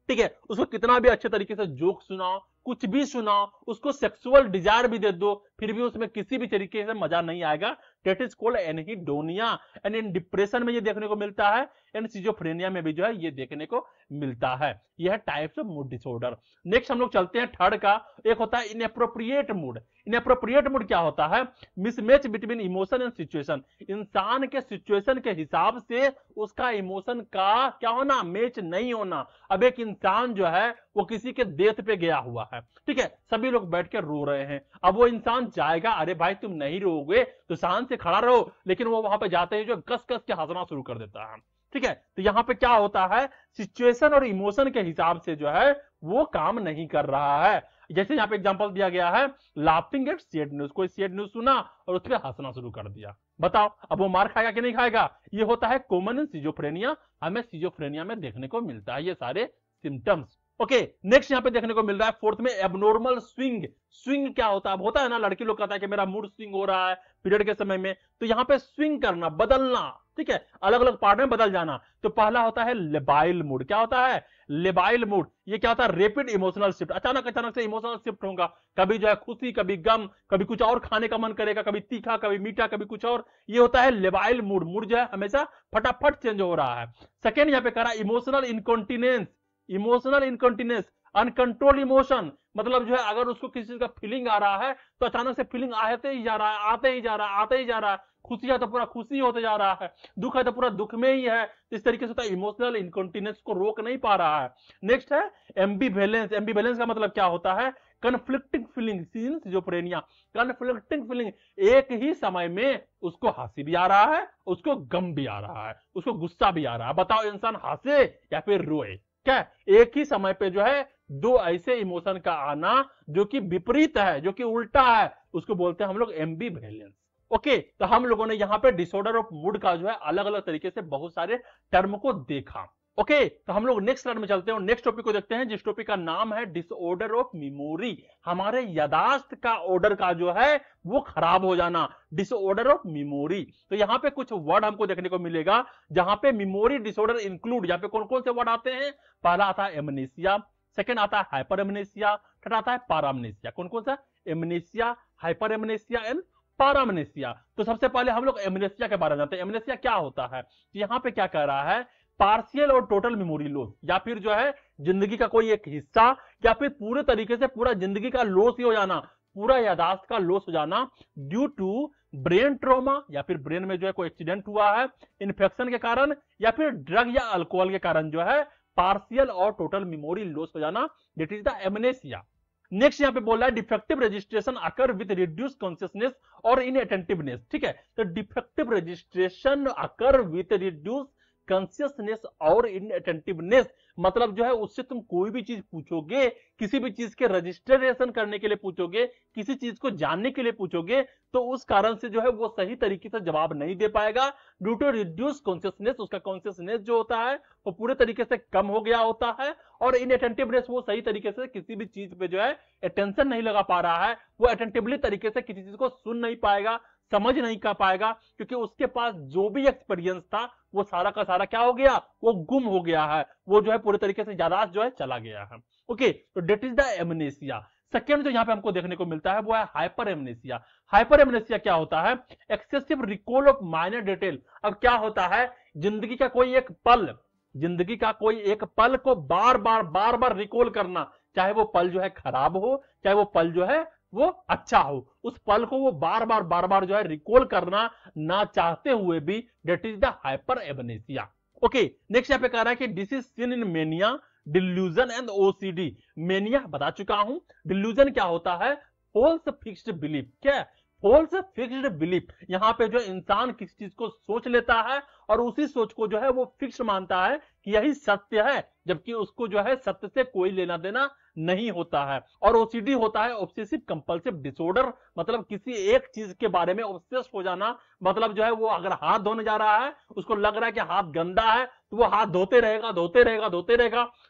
Speaker 1: ठीक है, उसको कितना भी अच्छे तरीके से जोक सुनाओ, कुछ भी सुनाओ, उसको सेक्सुअल डिजायर भी दे दो, फिर भी उसमें किसी भी तरीके से मजा नहीं आएगा। That is called anhedonia. And in depression में ये देखने को मिलता है, एंड सिजोफ्रेनिया में भी जो है ये देखने को मिलता है। यह है types of mood disorder. Next हम लोग चलते हैं थर्ड का, एक होता है इनएप्रोप्रिएट मूड। इनएप्रोप्रिएट मूड क्या होता है, mismatch between emotion and situation. इंसान के सिचुएशन के हिसाब से उसका इमोशन का क्या होना, मैच नहीं होना। अब एक इंसान जो है वो किसी के डेथ पे गया हुआ है, ठीक है, सभी लोग बैठ के रो रहे हैं, अब वो इंसान जाएगा, अरे भाई तुम नहीं रोगे तो शांत से खड़ा रहो, लेकिन वो वहां पे जाते ही जो कस कस के हंसना शुरू कर देता है, ठीक है। तो यहां पे क्या होता है, सिचुएशन और इमोशन के हिसाब से जो है वो काम नहीं कर रहा है। जैसे यहाँ पे एग्जांपल दिया गया है, लाफिंग एट सैड न्यूज, कोई सैड न्यूज सुना और उस पर हंसना शुरू कर दिया, बताओ अब वो मार खाएगा कि नहीं खाएगा। ये होता है कॉमन इन सिजोफ्रेनिया, हमें सिजोफ्रेनिया में देखने को मिलता है ये सारे सिम्टम्स। ओके, नेक्स्ट यहाँ पे देखने को मिल रहा है फोर्थ में एबनॉर्मल स्विंग। स्विंग क्या होता है, होता है ना लड़की लोग कहता है कि मेरा मूड स्विंग हो रहा है पीरियड के समय में, तो यहाँ पे स्विंग करना, बदलना, ठीक है, अलग अलग पार्ट में बदल जाना। तो पहला होता है लेबाइल मूड। क्या होता है, लेबाइल मूड। ये क्या होता है, रेपिड इमोशनल शिफ्ट, अचानक अचानक से इमोशनल शिफ्ट होगा, कभी जो है खुशी, कभी गम, कभी कुछ और खाने का मन करेगा, कभी तीखा, कभी मीठा, कभी कुछ और। ये होता है लेबाइल मूड। मूड जो है हमेशा फटाफट चेंज हो रहा है। सेकेंड यहाँ पे कह रहा है emotional incontinence. Emotional incontinence, uncontrol emotion, मतलब जो है अगर उसको किसी चीज का फीलिंग आ रहा है तो अचानक से फीलिंग आते ही जा रहा है, आते ही जा रहा है, आते ही जा रहा है, खुशी है तो पूरा खुशी होते जा रहा है, दुख है तो पूरा दुख में ही है। इस तरीके से होता है इमोशनल इनकॉन्टिनेंस को रोक नहीं पा रहा है। नेक्स्ट है एम्बिवेलेंस। एम्बिवेलेंस का मतलब क्या होता है, conflicting feeling, schizophrenia, conflicting feeling, एक ही समय में उसको हंसी भी आ रहा है, उसको गम भी आ रहा है, उसको गुस्सा भी आ रहा है। बताओ इंसान हंसे या फिर रोए, क्या एक ही समय पे जो है दो ऐसे इमोशन का आना जो कि विपरीत है, जो कि उल्टा है, उसको बोलते हैं हम लोग एम्बिवेलेंस। ओके, तो हम लोगों ने यहाँ पे डिसऑर्डर ऑफ मूड का जो है अलग अलग तरीके से बहुत सारे टर्म को देखा। ओके, तो हम लोग नेक्स्ट टर्म में चलते हैं और नेक्स्ट टॉपिक को देखते हैं, जिस टॉपिक का नाम है डिसऑर्डर ऑफ मेमोरी। हमारे यादाश्त का ऑर्डर का जो है वो खराब हो जाना, डिसऑर्डर ऑफ मेमोरी। तो यहाँ पे कुछ वर्ड हमको देखने को मिलेगा जहां पे मेमोरी डिसऑर्डर इंक्लूड, यहाँ पे कौन कौन से वर्ड आते हैं, पहला आता है एमनेसिया, सेकंड आता है हाइपर एमनेसिया, थर्ड आता है पारामनेसिया। कौन कौन सा, एमनेसिया, हाइपर एमनेसिया एंड पारामनेसिया। तो सबसे पहले हम लोग एमनेसिया के बारे में जानते हैं। एमनेसिया क्या होता है, यहाँ पे क्या कह रहा है, पार्शियल और टोटल मेमोरी लॉस, या फिर जो है जिंदगी का कोई एक हिस्सा या फिर पूरे तरीके से पूरा जिंदगी का लॉस ही हो जाना, पूरा यादाश्त का लॉस हो जाना ड्यू टू ब्रेन ट्रॉमा, या फिर ब्रेन में जो है कोई एक्सीडेंट हुआ है इन्फेक्शन के कारण, या फिर ड्रग या अल्कोहल के कारण जो है पार्शियल और टोटल मेमोरी लॉस हो जाना, that is the amnesia. Next यहाँ पे बोल रहा है defective registration occur with reduce consciousness और इनअटेंटिवनेस, ठीक है। तो defective registration occur with reduce consciousness और इनअटेंटिवनेस, मतलब जो है उससे तुम कोई भी चीज पूछोगे, किसी भी चीज के रजिस्ट्रेशन करने के लिए पूछोगे, किसी चीज को जानने के लिए पूछोगे, तो उस कारण से जो है वो सही तरीके से जवाब नहीं दे पाएगा ड्यू टू रिड्यूस कॉन्शियसनेस। उसका कॉन्शियसनेस जो होता है वो पूरे तरीके से कम हो गया होता है, और इनअटेंटिवनेस, वो सही तरीके से किसी भी चीज पे जो है अटेंशन नहीं लगा पा रहा है, वो अटेंटिवली तरीके से किसी चीज को सुन नहीं पाएगा, समझ नहीं कर पाएगा, क्योंकि उसके पास जो भी एक्सपीरियंस था वो सारा का सारा क्या हो गया, वो गुम हो गया है, वो जो है पूरे तरीके से यादाश्त जो है चला गया है। ओके, तो that is the amnesia. Second जो यहाँ पे हमको देखने को मिलता है वो है हाइपर एमनेसिया। हाइपर एमनेसिया क्या होता है, excessive recall of minor detail. अब क्या होता है, जिंदगी का कोई एक पल, जिंदगी का कोई एक पल को बार बार रिकॉल करना, चाहे वो पल जो है खराब हो, चाहे वो पल जो है वो अच्छा हो, उस पल को वो बार बार जो है रिकॉल करना ना चाहते हुए भी, that is the hyper amnesia. Okay, next यहां पे कह रहा है कि this is seen in mania, delusion and OCD. Mania बता चुका हूं, डिल्यूजन क्या होता है, फॉल्स फिक्स्ड बिलीफ। क्या है? False fixed belief. यहां पे जो इंसान किसी चीज को सोच लेता है और उसी सोच को जो है वो फिक्स मानता है कि यही सत्य है, जबकि उसको जो है सत्य से कोई लेना देना नहीं होता है। और ओसीडी होता है ऑब्सेसिव कंपल्सिव डिसऑर्डर, मतलब किसी एक चीज के बारे में ऑब्सेस हो जाना, मतलब जो है वो अगर हाथ धोने जा रहा है, उसको लग रहा है कि हाथ गंदा है, तो वो हाथ धोते रहेगा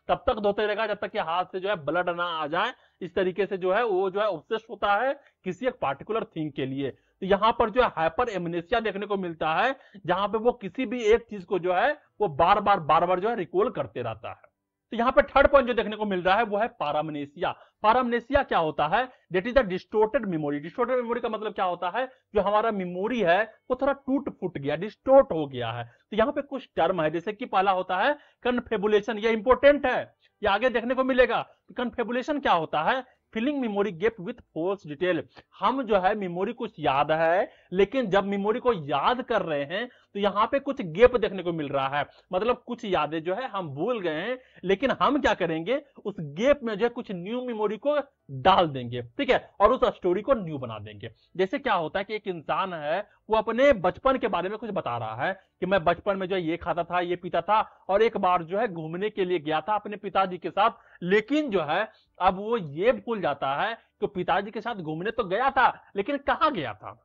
Speaker 1: तब तक धोते रहेगा जब तक कि हाथ से जो है ब्लड ना आ जाए। इस तरीके से जो है वो जो है ऑब्सेस होता है किसी एक पार्टिकुलर थिंग के लिए। तो यहां पर जो है हाइपर एमनेसिया देखने को मिलता है, जहां पे वो किसी भी एक चीज को जो है वो बार बार जो है रिकॉल करते रहता है। तो यहां पे थर्ड पॉइंट जो देखने को मिल रहा है वो है पारामनेसिया। पारामनेसिया क्या होता है, that is the distorted memory. Distorted memory का मतलब क्या होता है, जो हमारा मेमोरी है वो थोड़ा टूट फूट गया, डिस्टोर्ट हो गया है। तो यहां पे कुछ टर्म है, जैसे कि पहला होता है कन्फेबुलेशन, ये इंपॉर्टेंट है, ये आगे देखने को मिलेगा। तो कन्फेबुलेशन क्या होता है, filling memory gap with false detail. हम जो है मेमोरी कुछ याद है, लेकिन जब मेमोरी को याद कर रहे हैं तो यहां पे कुछ गैप देखने को मिल रहा है, मतलब कुछ यादें जो है हम भूल गए हैं, लेकिन हम क्या करेंगे, उस गैप में जो है कुछ न्यू मेमोरी को डाल देंगे, ठीक है, और उस स्टोरी को न्यू बना देंगे। जैसे क्या होता है कि एक इंसान है, वो अपने बचपन के बारे में कुछ बता रहा है कि मैं बचपन में जो है ये खाता था, ये पीता था, और एक बार जो है घूमने के लिए गया था अपने पिताजी के साथ, लेकिन जो है अब वो ये भूल जाता है कि पिताजी के साथ घूमने तो गया था, लेकिन कहां गया था।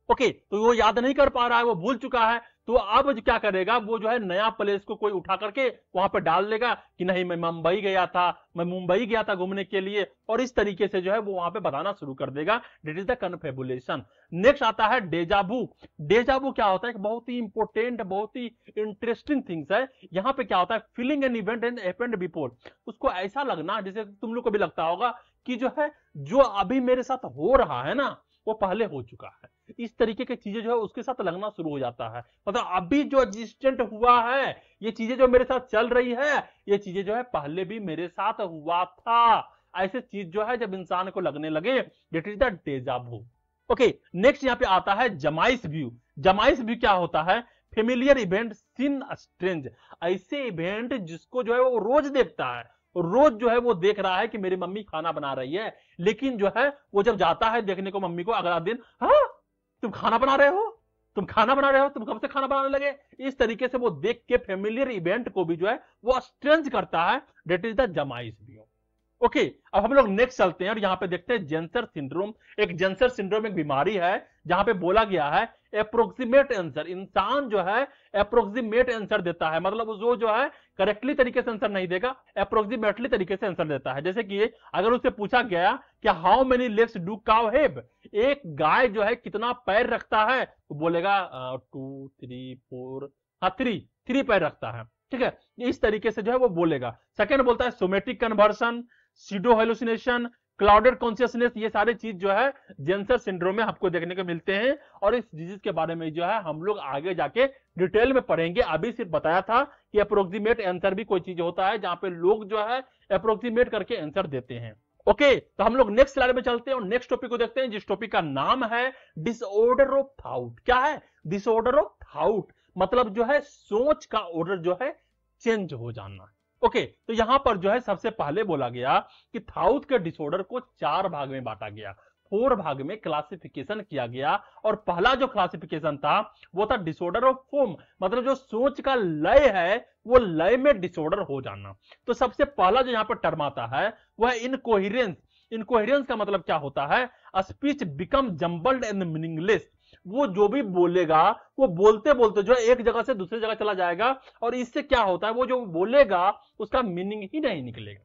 Speaker 1: ओके, तो वो याद नहीं कर पा रहा है, वो भूल चुका है। तो अब क्या करेगा, वो जो है नया प्लेस को कोई उठा करके वहां पे डाल देगा कि नहीं मैं मुंबई गया था, मैं मुंबई गया था घूमने के लिए, और इस तरीके से जो है वो वहां पे बताना शुरू कर देगा। That is the confabulation. Next आता है डेजाबू। डेजाबू क्या होता है, एक बहुत ही इंपॉर्टेंट, बहुत ही इंटरेस्टिंग थिंग्स है। यहाँ पे क्या होता है, feeling an event and happened before. उसको ऐसा लगना, जैसे तुम लोग को भी लगता होगा कि जो है जो अभी मेरे साथ हो रहा है ना, वो पहले हो चुका है। इस तरीके की चीजें जो है उसके साथ लगना शुरू हो जाता है, मतलब अभी जो एग्जिस्टेंट हुआ है, ये चीजें जो मेरे साथ चल रही है, ये चीजें जो है पहले भी मेरे साथ हुआ था। ऐसे चीज जो है जब इंसान को लगने लगे, that is the deja vu. Okay, next यहां पे आता है जमाइस व्यू। जमाइस व्यू क्या होता है, फेमिलियर इवेंट सीन स्ट्रेंज। ऐसे इवेंट जिसको जो है वो रोज देखता है, रोज जो है वो देख रहा है कि मेरी मम्मी खाना बना रही है, लेकिन जो है वो जब जाता है देखने को मम्मी को अगला दिन, हाँ तुम खाना बना रहे हो, तुम खाना बना रहे हो, तुम कब से खाना बनाने लगे। इस तरीके से वो देख के फेमिलियर इवेंट को भी जो है वो स्ट्रेंज करता है। That is the jamais vu. Okay, अब हम लोग नेक्स्ट चलते हैं और यहां पे देखते हैं जेंसर सिंड्रोम। एक जेंसर सिंड्रोम एक बीमारी है जहां पे बोला गया है अप्रोक्सीमेट आंसर। इंसान जो है अप्रोक्सीमेट आंसर देता है, मतलब वो जो है करेक्टली तरीके से आंसर नहीं देगा, अप्रोक्सीमेटली तरीके से आंसर देता है। जैसे कि अगर उससे पूछा गया कि how many legs do cow have, एक गाय जो है कितना पैर रखता है, तो बोलेगा 2 3 4, हाँ 3 पैर रखता है, ठीक है। इस तरीके से जो है वो बोलेगा। सेकेंड बोलता है somatic conversion, pseudo hallucination, clouded consciousness. ये सारे चीज जो है जेंसर सिंड्रोम में आपको देखने को मिलते हैं, और इस डिजीज के बारे में जो है हम लोग आगे जाके डिटेल में पढ़ेंगे। अभी सिर्फ बताया था कि अप्रोक्सीमेट आंसर भी कोई चीज होता है जहां पे लोग जो है अप्रोक्सीमेट करके आंसर देते हैं। ओके, तो हम लोग नेक्स्ट स्लाइड में चलते हैं और नेक्स्ट टॉपिक को देखते हैं, जिस टॉपिक का नाम है डिसऑर्डर ऑफ थॉट। क्या है डिसऑर्डर ऑफ थॉट, मतलब जो है सोच का ऑर्डर जो है चेंज हो जाना। ओके, तो यहां पर जो है सबसे पहले बोला गया कि थाउथ के डिसऑर्डर को 4 भाग में बांटा गया, 4 भाग में क्लासिफिकेशन किया गया। और पहला जो क्लासिफिकेशन था वो था डिसऑर्डर ऑफ फॉर्म, मतलब जो सोच का लय है वो लय में डिसऑर्डर हो जाना। तो सबसे पहला जो यहां पर टर्म आता है वह इनकोहेरेंस। इनकोहेरेंस का मतलब क्या होता है, speech become jumbled and meaningless. वो जो भी बोलेगा वो बोलते बोलते जो है एक जगह से दूसरी जगह चला जाएगा, और इससे क्या होता है वो जो बोलेगा उसका मीनिंग ही नहीं निकलेगा।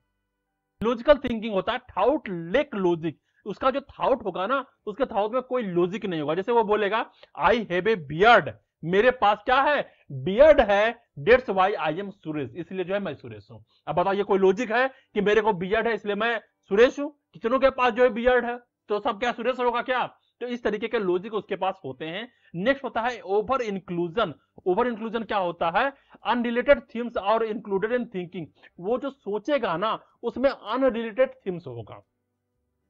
Speaker 1: लॉजिकल थिंकिंग होता है, थाउट लेक लॉजिक। उसका जो थाउट होगा ना, उसके थाउट में कोई लॉजिक नहीं होगा। जैसे वो बोलेगा आई हैव ए बियर्ड, मेरे पास क्या है, बियर्ड है, that's why I am Suresh, इसलिए जो है मैं सुरेश हूं। अब बताओ ये कोई लॉजिक है कि मेरे को बियर्ड है इसलिए मैं सुरेश हूं? कितनों के पास जो है बियर्ड है, तो सब क्या सुरेश होगा क्या? तो इस तरीके के लॉजिक उसके पास होते हैं। नेक्स्ट होता है ओवर इंक्लूजन। ओवर इंक्लूजन क्या होता है? अनरिलेटेड थीम्स और इंक्लूडेड इन थिंकिंग। वो जो सोचेगा ना उसमें अनरिलेटेड थीम्स होगा।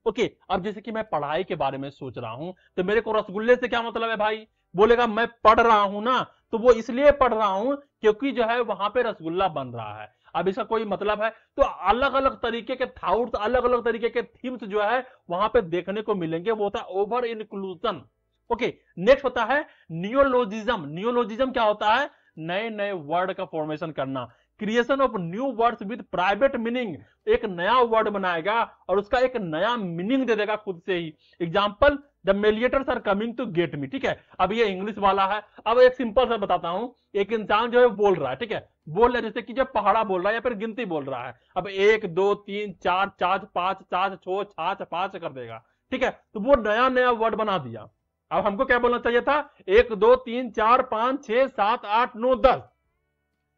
Speaker 1: ओके, अब जैसे कि मैं पढ़ाई के बारे में सोच रहा हूं तो मेरे को रसगुल्ले से क्या मतलब है भाई? बोलेगा मैं पढ़ रहा हूं ना, तो वो इसलिए पढ़ रहा हूं क्योंकि जो है वहां पे रसगुल्ला बन रहा है। अब इसका कोई मतलब है? तो अलग अलग तरीके के थॉट्स, अलग अलग तरीके के थीम्स जो है वहां पे देखने को मिलेंगे, वो होता है ओवर इंक्लूजन। ओके, नेक्स्ट होता है नियोलॉजिज्म। नियोलॉजिज्म क्या होता है? नए नए वर्ड का फॉर्मेशन करना, creation of new words with private meaning. एक नया वर्ड बनाएगा और उसका एक नया मीनिंग दे देगा खुद से ही। Example, the mediators are coming to get me. ठीक है, अब ये इंग्लिश वाला है। अब एक सिंपल सा बताता हूं, एक इंसान जो है बोल रहा है, ठीक है, बोल रहा है जैसे कि जो पहाड़ा बोल रहा है या फिर गिनती बोल रहा है। अब 1 2 3 4 चाच 5 चाच छो छाछ 5 कर देगा। ठीक है, तो वो नया नया वर्ड बना दिया। अब हमको क्या बोलना चाहिए था? 1 2 3 4 5 6 7 8 9 10।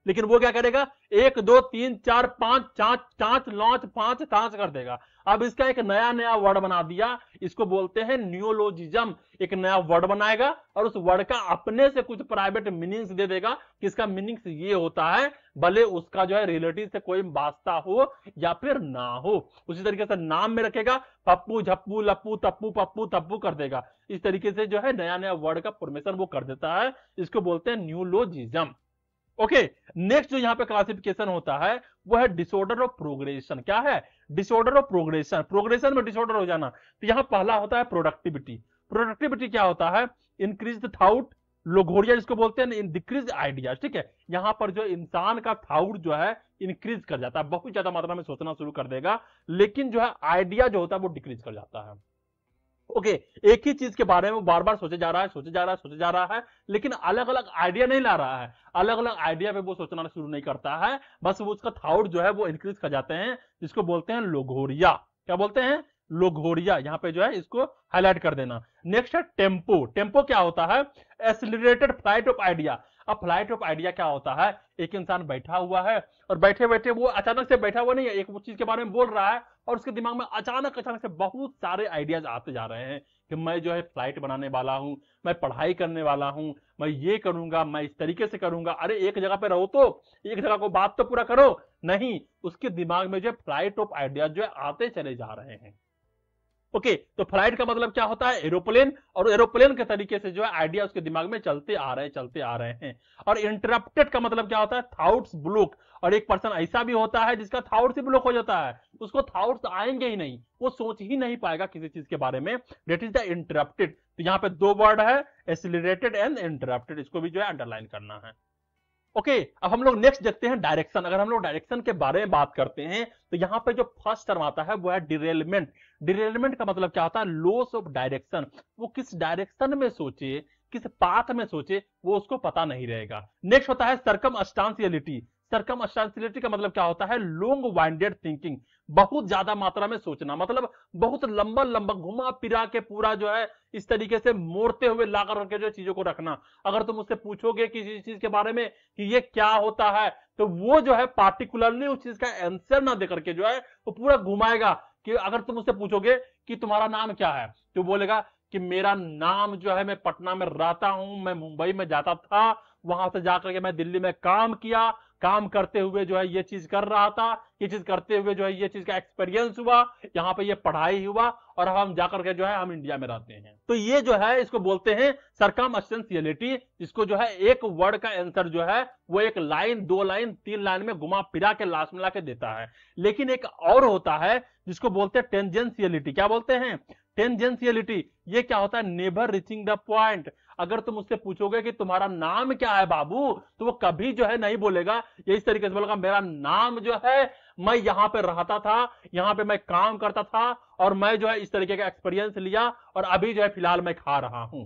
Speaker 1: लेकिन वो क्या करेगा? 1 2 3 4 5 चाच चाच लौच 5 ताच कर देगा। अब इसका एक नया नया वर्ड बना दिया, इसको बोलते हैं नियोलॉजिज्म। एक नया वर्ड बनाएगा और उस वर्ड का अपने से कुछ प्राइवेट मीनिंग्स दे देगा कि इसका मीनिंग्स ये होता है, भले उसका जो है रिलेटिव से कोई वास्ता हो या फिर ना हो। उसी तरीके से नाम में रखेगा, पप्पू झप्पू लप्पू तप्पू पप्पू तप्पू कर देगा। इस तरीके से जो है नया नया वर्ड का फॉर्मेशन वो कर देता है, इसको बोलते हैं नियोलॉजिज्म। ओके, नेक्स्ट जो यहाँ पे क्लासिफिकेशन होता है वो है डिसऑर्डर ऑफ प्रोग्रेशन। क्या है? Disorder of progression. प्रोग्रेशन में डिसऑर्डर हो जाना। तो यहाँ पहला होता है प्रोडक्टिविटी। प्रोडक्टिविटी क्या होता है? इंक्रीज थाउट, लोगोरिया जिसको बोलते हैं, इन डिक्रीज आइडियाज। ठीक है, यहाँ पर जो इंसान का थाउट जो है इंक्रीज कर जाता है, बहुत ज्यादा मात्रा में सोचना शुरू कर देगा, लेकिन जो है आइडिया जो होता है वो डिक्रीज कर जाता है। ओके, एक ही चीज के बारे में बार बार सोचे जा रहा है, सोचे जा रहा है, सोचे जा रहा है, लेकिन अलग अलग आइडिया नहीं ला रहा है। अलग अलग आइडिया पे वो सोचना शुरू नहीं करता है, बस वो उसका थॉट जो है वो इंक्रीज कर जाते हैं, जिसको बोलते हैं लोगोरिया। क्या बोलते हैं? लोगोरिया। यहां पे जो है इसको हाईलाइट कर देना। नेक्स्ट है टेम्पो। टेम्पो क्या होता है? Accelerated flight of idea. अब फ्लाइट ऑफ आइडिया क्या होता है? एक इंसान बैठा हुआ है और बैठे बैठे वो अचानक से बैठा हुआ नहीं है, एक वो चीज के बारे में बोल रहा है और उसके दिमाग में अचानक अचानक से बहुत सारे आइडियाज आते जा रहे हैं कि मैं जो है फ्लाइट बनाने वाला हूं, मैं पढ़ाई करने वाला हूं, मैं ये करूंगा, मैं इस तरीके से करूंगा। अरे एक जगह पे रहो, तो एक जगह को बात तो पूरा करो। नहीं, उसके दिमाग में जो है फ्लाइट ऑफ आइडियाज जो है आते चले जा रहे हैं। ओके, तो फ्लाइट का मतलब क्या होता है? एरोप्लेन। और एरोप्लेन के तरीके से जो है आइडिया उसके दिमाग में चलते आ रहे हैं, चलते आ रहे हैं। और इंटरप्टेड का मतलब क्या होता है? Thoughts block. और एक पर्सन ऐसा भी होता है जिसका थॉट्स ही ब्लॉक हो जाता है, उसको थॉट्स आएंगे ही नहीं, वो सोच ही नहीं पाएगा किसी चीज के बारे में। That is the interrupted. तो यहाँ पे दो वर्ड है, एक्सीलरेटेड एंड इंटरप्टेड, इसको भी जो है अंडरलाइन करना है। ओके, अब हम लोग नेक्स्ट देखते हैं डायरेक्शन। अगर हम लोग डायरेक्शन के बारे में बात करते हैं तो यहाँ पे जो फर्स्ट टर्म आता है वो है डिरेलमेंट। डिरेलमेंट का मतलब क्या होता है? Loss of direction. वो किस डायरेक्शन में सोचे, किस पाथ में सोचे, वो उसको पता नहीं रहेगा। नेक्स्ट होता है सर्कमस्टांशियलिटी। सर्कमस्टांशियलिटी का मतलब क्या होता है? Long winded thinking. बहुत ज्यादा मात्रा में सोचना, मतलब बहुत लंबा लंबा घुमा फिरा के पूरा जो है इस तरीके से मोड़ते हुए ला करके जो चीजों को रखना। अगर तुम उससे पूछोगे किसी चीज के बारे में कि ये क्या होता है, तो वो जो है पार्टिकुलरली उस चीज का आंसर ना देकर के जो है वो पूरा घुमाएगा। कि अगर तुम उससे पूछोगे कि तुम्हारा नाम क्या है, तो बोलेगा कि मेरा नाम जो है, मैं पटना में रहता हूं, मैं मुंबई में जाता था, वहां से जाकर के मैं दिल्ली में काम किया, काम करते हुए जो है ये चीज कर रहा था, ये चीज करते हुए जो है ये चीज का एक्सपीरियंस हुआ, यहाँ पे ये पढ़ाई हुआ, और अब हम जाकर के जो है हम इंडिया में रहते हैं। तो ये जो है इसको बोलते हैं सर्कमस्टेंशियलिटी, जिसको जो है एक वर्ड का आंसर जो है वो एक लाइन, 2 लाइन, 3 लाइन में घुमा फिरा के लास्ट मिला के देता है। लेकिन एक और होता है जिसको बोलते हैं टेंजेंशियलिटी। क्या बोलते हैं? टेंजेंशियलिटी। ये क्या होता है? Never reaching the point. अगर तुम उससे पूछोगे कि तुम्हारा नाम क्या है बाबू, तो वो कभी जो है नहीं बोलेगा, ये इस तरीके से बोलेगा मेरा नाम जो है, मैं यहां पे रहता था, यहां पे मैं काम करता था, और मैं जो है इस तरीके का एक्सपीरियंस लिया, और अभी जो है फिलहाल मैं खा रहा हूं।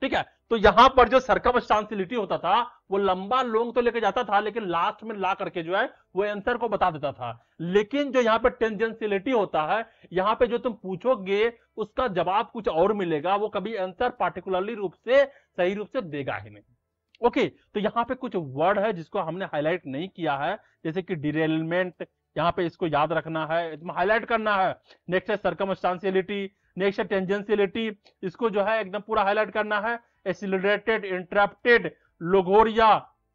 Speaker 1: ठीक है, तो यहां पर जो सर्कमस्टांशियलिटी होता था वो लंबा लॉन्ग तो लेके जाता था, लेकिन लास्ट में ला करके जो है वो आंसर को बता देता था। लेकिन जो यहाँ पे टेंजेंशियलिटी होता है, यहाँ पे जो तुम पूछोगे उसका जवाब कुछ और मिलेगा, वो कभी आंसर पार्टिकुलरली रूप से सही रूप से देगा ही नहीं। ओके, तो यहाँ पे कुछ वर्ड है जिसको हमने हाईलाइट नहीं किया है, जैसे कि डिरेलमेंट, यहाँ पे इसको याद रखना है, हाईलाइट करना है। नेक्स्ट है सर्कमस्टांशियलिटी, नेक्स्ट टेंजेंशियलिटी, इसको जो है एकदम पूरा हाईलाइट करना है। एक्सिलरेटेड, इंटरप्टेड, लोगोरिया,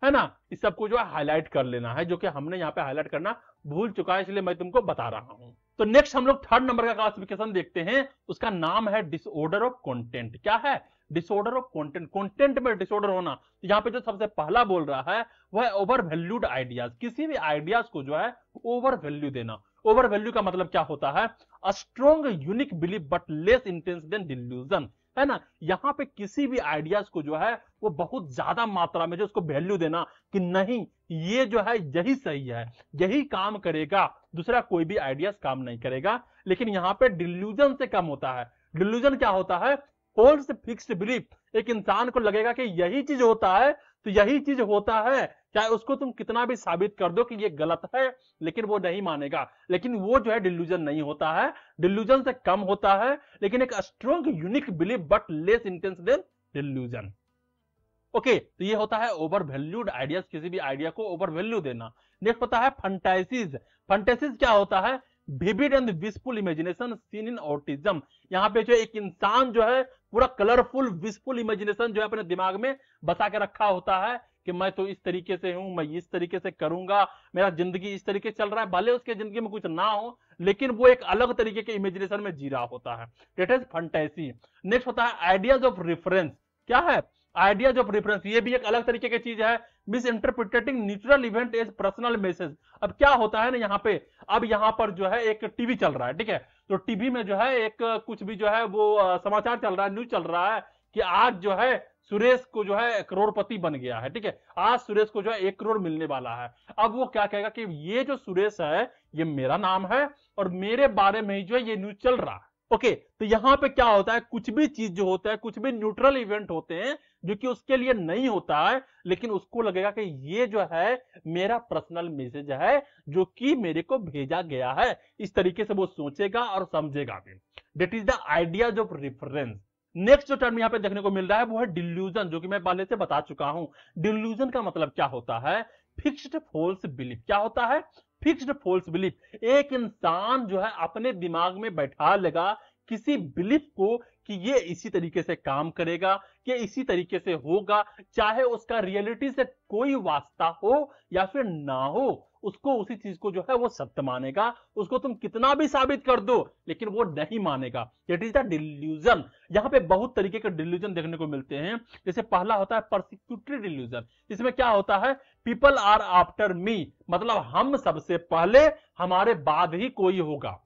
Speaker 1: है ना, इस सबको जो है हाईलाइट कर लेना है, जो कि हमने यहाँ पे हाईलाइट करना भूल चुका है, इसलिए मैं तुमको बता रहा हूं। तो नेक्स्ट हम लोग थर्ड नंबर का क्लासिफिकेशन देखते हैं, उसका नाम है डिसऑर्डर ऑफ कंटेंट। क्या है? Disorder of content. कंटेंट में डिसऑर्डर होना। तो यहाँ पे जो सबसे पहला बोल रहा है वह ओवर वैल्यूड आइडियाज, किसी भी आइडियाज को जो है ओवर वैल्यू देना। ओवर वैल्यू का मतलब क्या होता है? A strong unique belief but less intense then delusion, है ना। यहाँ पे किसी भी आइडियाज को जो है वो बहुत ज्यादा मात्रा में जो उसको वैल्यू देना कि नहीं ये जो है यही सही है, यही काम करेगा, दूसरा कोई भी आइडियाज काम नहीं करेगा। लेकिन यहाँ पे डिल्यूजन से कम होता है। डिल्यूजन क्या होता है? False fixed belief. एक इंसान को लगेगा कि यही चीज होता है तो यही चीज होता है, चाहे उसको तुम कितना भी साबित कर दो कि ये गलत है, लेकिन वो नहीं मानेगा। लेकिन वो जो है डिल्यूजन नहीं होता है, डिल्यूजन से कम होता है, लेकिन एक strong unique belief but less intense then delusion. Okay, तो ये होता है ओवर वैल्यूड आइडियाज, किसी भी आइडिया को ओवर वैल्यू देना। नेक्स्ट होता है फंटेसीज। फंटेसीज क्या होता है? Vivid and wishful imagination seen in autism. यहाँ पे जो एक इंसान जो है पूरा कलरफुल विशफुल इमेजिनेशन जो है अपने दिमाग में बसा के रखा होता है कि मैं तो इस तरीके से हूं, मैं इस तरीके से करूंगा, मेरा जिंदगी इस तरीके चल रहा है, भले उसके जिंदगी में कुछ ना हो लेकिन वो एक अलग तरीके के इमेजिनेशन में जी रहा होता है। That is fantasy. नेक्स्ट होता है आइडियाज ऑफ रेफरेंस। क्या है? Ideas of reference. ये भी एक अलग तरीके की चीज है। Misinterpreting neutral event as personal message. अब क्या होता है ना यहाँ पे, अब यहाँ पर जो है एक टीवी चल रहा है, ठीक है, तो टीवी में जो है एक कुछ भी जो है वो समाचार चल रहा है, न्यूज चल रहा है कि आज जो है सुरेश को जो है करोड़पति बन गया है, ठीक है, आज सुरेश को जो है 1 करोड़ मिलने वाला है। अब वो क्या कहेगा कि ये जो सुरेश है ये मेरा नाम है और मेरे बारे में ही जो है ये न्यूज चल रहा है। ओके, तो यहां पे क्या होता है, कुछ भी चीज जो होता है, कुछ भी न्यूट्रल इवेंट होते हैं जो कि उसके लिए नहीं होता है, लेकिन उसको लगेगा कि ये जो है मेरा पर्सनल मैसेज है जो कि मेरे को भेजा गया है। इस तरीके से वो सोचेगा और समझेगा भी। That is the ideas of reference. Next जो टर्म यहां पे देखने को मिल रहा है वो है डिल्यूजन, जो कि मैं पहले से बता चुका हूं। डिल्यूजन का मतलब क्या होता है? Fixed false belief. क्या होता है? Fixed false belief. एक इंसान जो है अपने दिमाग में बैठा लेगा किसी बिलीफ को कि ये इसी तरीके से काम करेगा, ये इसी तरीके से होगा, चाहे उसका रियलिटी से कोई वास्ता हो या फिर ना हो, उसको उसी चीज को जो है वो सत्य मानेगा। उसको तुम कितना भी साबित कर दो लेकिन वो नहीं मानेगा। That is the delusion. यहां पे बहुत तरीके के डिल्यूजन देखने को मिलते हैं। जैसे पहला होता है परसिक्यूटरी डिल्यूजन। इसमें क्या होता है? पीपल आर आफ्टर मी, मतलब हम सबसे पहले, हमारे बाद ही कोई होगा।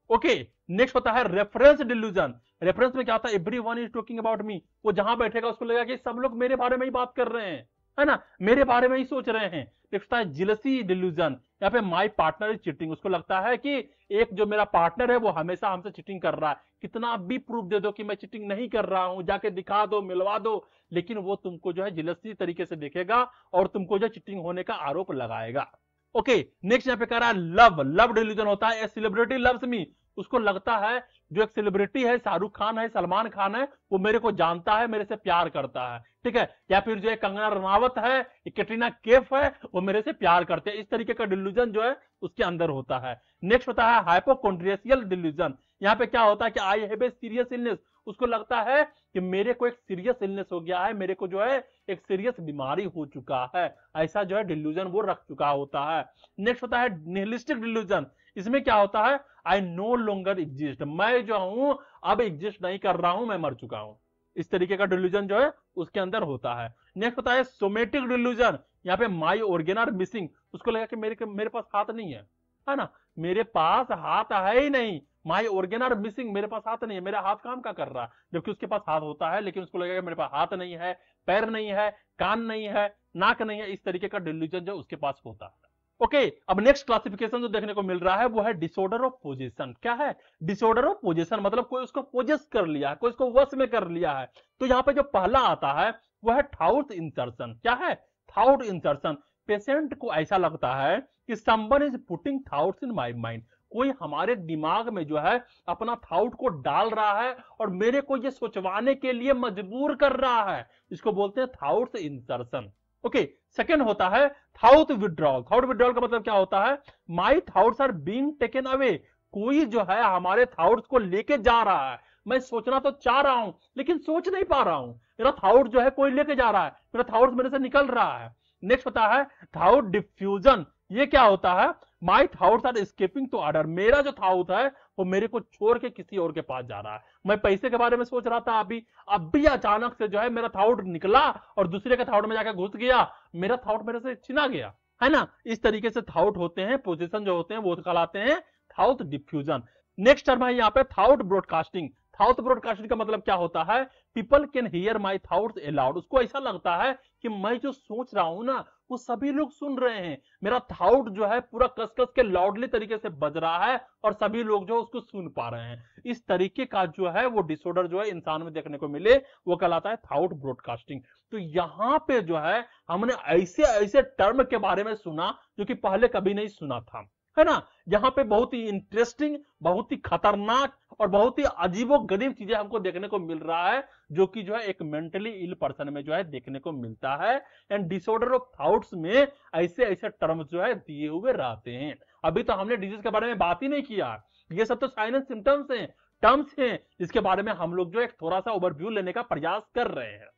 Speaker 1: ओके, नेक्स्ट होता है रेफरेंस डिल्यूजन। रेफरेंस में क्या होता है? Everyone is talking about me. वो जहां बैठेगा उसको लगेगा कि सब लोग मेरे बारे में ही बात कर रहे हैं, है ना, मेरे बारे में ही सोच रहे हैं। नेक्स्ट है जेलसी डिल्यूजन। यहाँ पे माय पार्टनर इज चीटिंग। उसको लगता है कि एक जो मेरा पार्टनर है वो हमेशा हमसे चीटिंग कर रहा है, कितना भी प्रूफ दे दो कि मैं चीटिंग नहीं कर रहा हूं, जाके दिखा दो, मिलवा दो, लेकिन वो तुमको जो है जेलसी तरीके से देखेगा और तुमको जो चीटिंग होने का आरोप लगाएगा। ओके, नेक्स्ट यहाँ पे कह रहा है लव। लव डिल्यूजन होता है ए सेलिब्रिटी लव्स मी। उसको लगता है जो एक सेलिब्रिटी है, शाहरुख खान है, सलमान खान है, वो मेरे को जानता है, मेरे से प्यार करता है, ठीक है, या फिर जो है कंगना रनावत है, कैटरीना कैफ है, वो मेरे से प्यार करते हैं। इस तरीके का डिल्यूजन जो है उसके अंदर होता है। नेक्स्ट होता है हाइपोकॉन्ड्रियल डिल्यूजन। यहाँ पे क्या होता है कि I have a serious illness. उसको लगता है कि मेरे को एक सीरियस इलनेस हो गया है, मेरे को जो है एक सीरियस बीमारी हो चुका है, ऐसा जो है डिल्यूजन वो रख चुका होता है। नेक्स्ट होता है निहिलिस्टिक डिल्यूजन। इसमें क्या होता है? आई नो लॉन्गर एग्जिस्ट, मैं जो हूं अब एग्जिस्ट नहीं कर रहा हूं, मैं मर चुका हूं। इस तरीके का डिल्यूजन जो है उसके अंदर होता है। नेक्स्ट होता है सोमेटिक डिल्यूजन। यहाँ पे माई ऑर्गन आर मिसिंग। उसको लगा कि मेरे पास हाथ नहीं है ना, मेरे पास हाथ है ही नहीं, माई ऑर्गन आर मिसिंग, मेरे पास हाथ नहीं है, मेरा हाथ काम क्या कर रहा है, जबकि उसके पास हाथ होता है, लेकिन उसको लगेगा मेरे पास हाथ नहीं है, पैर नहीं है, कान नहीं है, नाक नहीं है। इस तरीके का डिल्यूजन जो उसके पास होता है। ओके, अब नेक्स्ट क्लासिफिकेशन जो देखने को मिल रहा है वो है डिसऑर्डर ऑफ पोजीशन। क्या है? डिसऑर्डर ऑफ पोजीशन मतलब कोई उसको पोजेस कर लिया है, कोई उसको वश में कर लिया है। तो यहाँ पे जो पहला आता है वो है थॉट इंसर्शन। क्या है? Thought insertion. पेशेंट को ऐसा लगता है कि someone is putting thoughts in my mind. कोई हमारे दिमाग में जो है अपना थॉट को डाल रहा है और मेरे को ये सोचवाने के लिए मजबूर कर रहा है। इसको बोलते हैं थॉट इंसर्शन। ओके, सेकेंड होता है थॉट विड्रॉल। थॉट विड्रॉल का मतलब क्या होता है? My thoughts are being taken away. कोई जो है हमारे थॉट्स को लेके जा रहा है, मैं सोचना तो चाह रहा हूं लेकिन सोच नहीं पा रहा हूं, मेरा थॉट जो है कोई लेके जा रहा है, मेरा थॉट मेरे से निकल रहा है। नेक्स्ट होता है थॉट डिफ्यूजन। ये क्या होता है? My thoughts are escaping to other, मेरा जो थॉट है वो मेरे को छोड़ के किसी और के पास जा रहा है। मैं पैसे के बारे में सोच रहा था अभी अचानक से जो है मेरा थॉट निकला और दूसरे के थॉट में जाकर घुस गया, मेरा थॉट मेरे से छिना गया, है ना। इस तरीके से थॉट होते हैं, पोजीशन जो होते हैं वो कहलाते हैं थॉट डिफ्यूजन। नेक्स्ट टर्म है यहाँ पे थॉट ब्रॉडकास्टिंग। थॉट ब्रॉडकास्टिंग का मतलब क्या होता है? People can hear my thoughts allowed, उसको ऐसा लगता है कि मैं जो सोच रहा हूं ना वो सभी लोग सुन रहे हैं, मेरा थॉट जो है पूरा कस कस के लाउडली तरीके से बज रहा है और सभी लोग जो उसको सुन पा रहे हैं। इस तरीके का जो है वो डिसऑर्डर जो है इंसान में देखने को मिले वो कहलाता है थॉट ब्रॉडकास्टिंग। तो यहाँ पे जो है हमने ऐसे ऐसे टर्म के बारे में सुना जो कि पहले कभी नहीं सुना था, है ना। यहाँ पे बहुत ही इंटरेस्टिंग, बहुत ही खतरनाक और बहुत ही अजीबोगरीब चीजें हमको देखने को मिल रहा है जो कि जो है एक मेंटली इल पर्सन में जो है देखने को मिलता है। एंड डिसऑर्डर ऑफ थॉट्स में ऐसे ऐसे टर्म्स जो है दिए हुए रहते हैं। अभी तो हमने डिजीज के बारे में बात ही नहीं किया, ये सब तो साइन एंड सिम्टम्स हैं, टर्म्स हैं जिसके बारे में हम लोग जो एक थोड़ा सा ओवरव्यू लेने का प्रयास कर रहे हैं।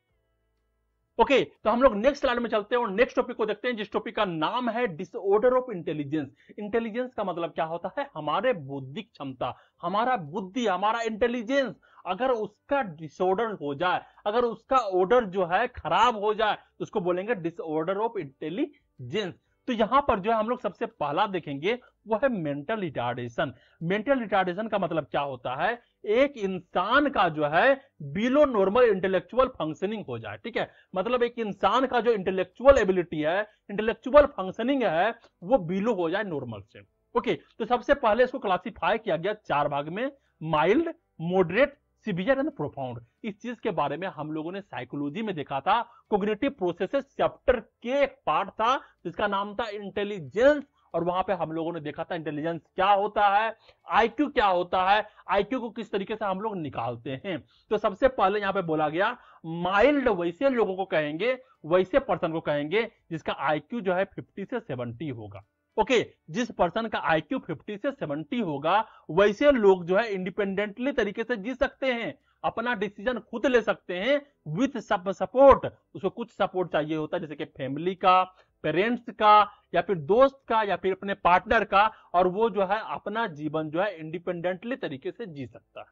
Speaker 1: ओके, तो हम लोग नेक्स्ट स्लाइड में चलते हैं और नेक्स्ट टॉपिक को देखते हैं जिस टॉपिक का नाम है डिसऑर्डर ऑफ इंटेलिजेंस। इंटेलिजेंस का मतलब क्या होता है? हमारे बौद्धिक क्षमता, हमारा बुद्धि, हमारा इंटेलिजेंस अगर उसका डिसऑर्डर हो जाए, अगर उसका ऑर्डर जो है खराब हो जाए तो उसको बोलेंगे डिसऑर्डर ऑफ इंटेलिजेंस। तो यहां पर जो है हम लोग सबसे पहला देखेंगे वो है मेंटल रिटार्डेशन। मेंटल रिटार्डेशन का मतलब क्या होता है? एक इंसान का जो है बिलो नॉर्मल इंटेलेक्चुअल फंक्शनिंग हो जाए, ठीक है। मतलब एक इंसान का जो इंटेलेक्चुअल एबिलिटी है, इंटेलेक्चुअल फंक्शनिंग है, वो बिलो हो जाए नॉर्मल से। ओके, तो सबसे पहले इसको क्लासिफाई किया गया 4 भाग में, mild, moderate, severe and profound. इस चीज के बारे में हम लोगों ने साइकोलॉजी में देखा था, कॉग्निटिव प्रोसेसेस चैप्टर के एक पार्ट था जिसका नाम था इंटेलिजेंस, और वहां पे हम लोगों ने देखा था इंटेलिजेंस क्या होता है, आईक्यू क्या होता है, आईक्यू को किस तरीके से हम लोग निकालते हैं। तो सबसे पहले यहां पे बोला गया माइल्ड वैसे लोगों को कहेंगे, वैसे पर्सन को कहेंगे जिसका आईक्यू जो है 50 से 70 होगा। ओके, जिस पर्सन का आईक्यू 50 से 70 होगा वैसे लोग जो है इंडिपेंडेंटली तरीके से जी सकते हैं, अपना डिसीजन खुद ले सकते हैं विथ सपोर्ट। उसको कुछ सपोर्ट चाहिए होता है जैसे कि फैमिली का, पेरेंट्स का, या फिर दोस्त का, या फिर अपने पार्टनर का, और वो जो है अपना जीवन जो है इंडिपेंडेंटली तरीके से जी सकता है।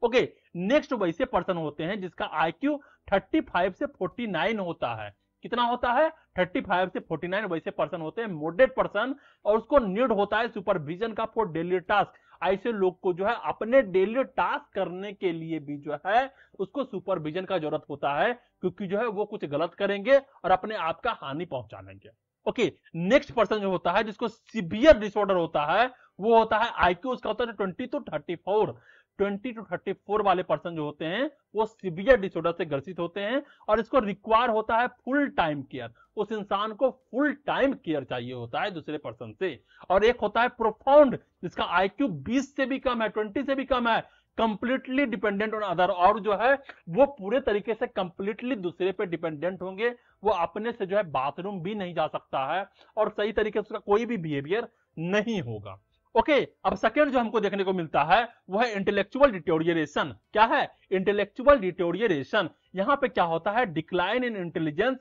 Speaker 1: ओके, नेक्स्ट वैसे पर्सन होते हैं जिसका आईक्यू 35 से 49 होता है। कितना होता है? 35 से 49 वैसे पर्सन होते हैं मॉडरेट पर्सन, और उसको नीड होता है सुपरविजन का फॉर डेली टास्क। ऐसे लोग को जो है अपने डेली टास्क करने के लिए भी जो है उसको सुपरविजन का जरूरत होता है, क्योंकि जो है वो कुछ गलत करेंगे और अपने आप का हानि पहुंचा लेंगे। ओके, नेक्स्ट पर्सन जो होता है जिसको सीवियर डिसऑर्डर होता है वो होता है आईक्यू उसका होता है 20 to 34। 20 to 34 वाले पर्सन जो होते हैं वो सीवियर डिसऑर्डर से ग्रसित होते हैं, और इसको रिक्वायर होता है फुल टाइम केयर। उस इंसान को फुल टाइम केयर चाहिए होता है दूसरे पर्सन से। और एक होता है प्रोफाउंड जिसका आईक्यू 20 से भी कम है, 20 से भी कम है, कंप्लीटली डिपेंडेंट ऑन अदर, और जो है वो पूरे तरीके से कंप्लीटली दूसरे पे डिपेंडेंट होंगे। वो अपने से जो है बाथरूम भी नहीं जा सकता है और सही तरीके से उसका कोई भी बिहेवियर नहीं होगा। ओके, अब सेकेंड जो हमको देखने को मिलता है वो है इंटेलेक्चुअल डिटोरिएशन। क्या है? Intellectual deterioration. यहां पे क्या होता है? Decline in intelligence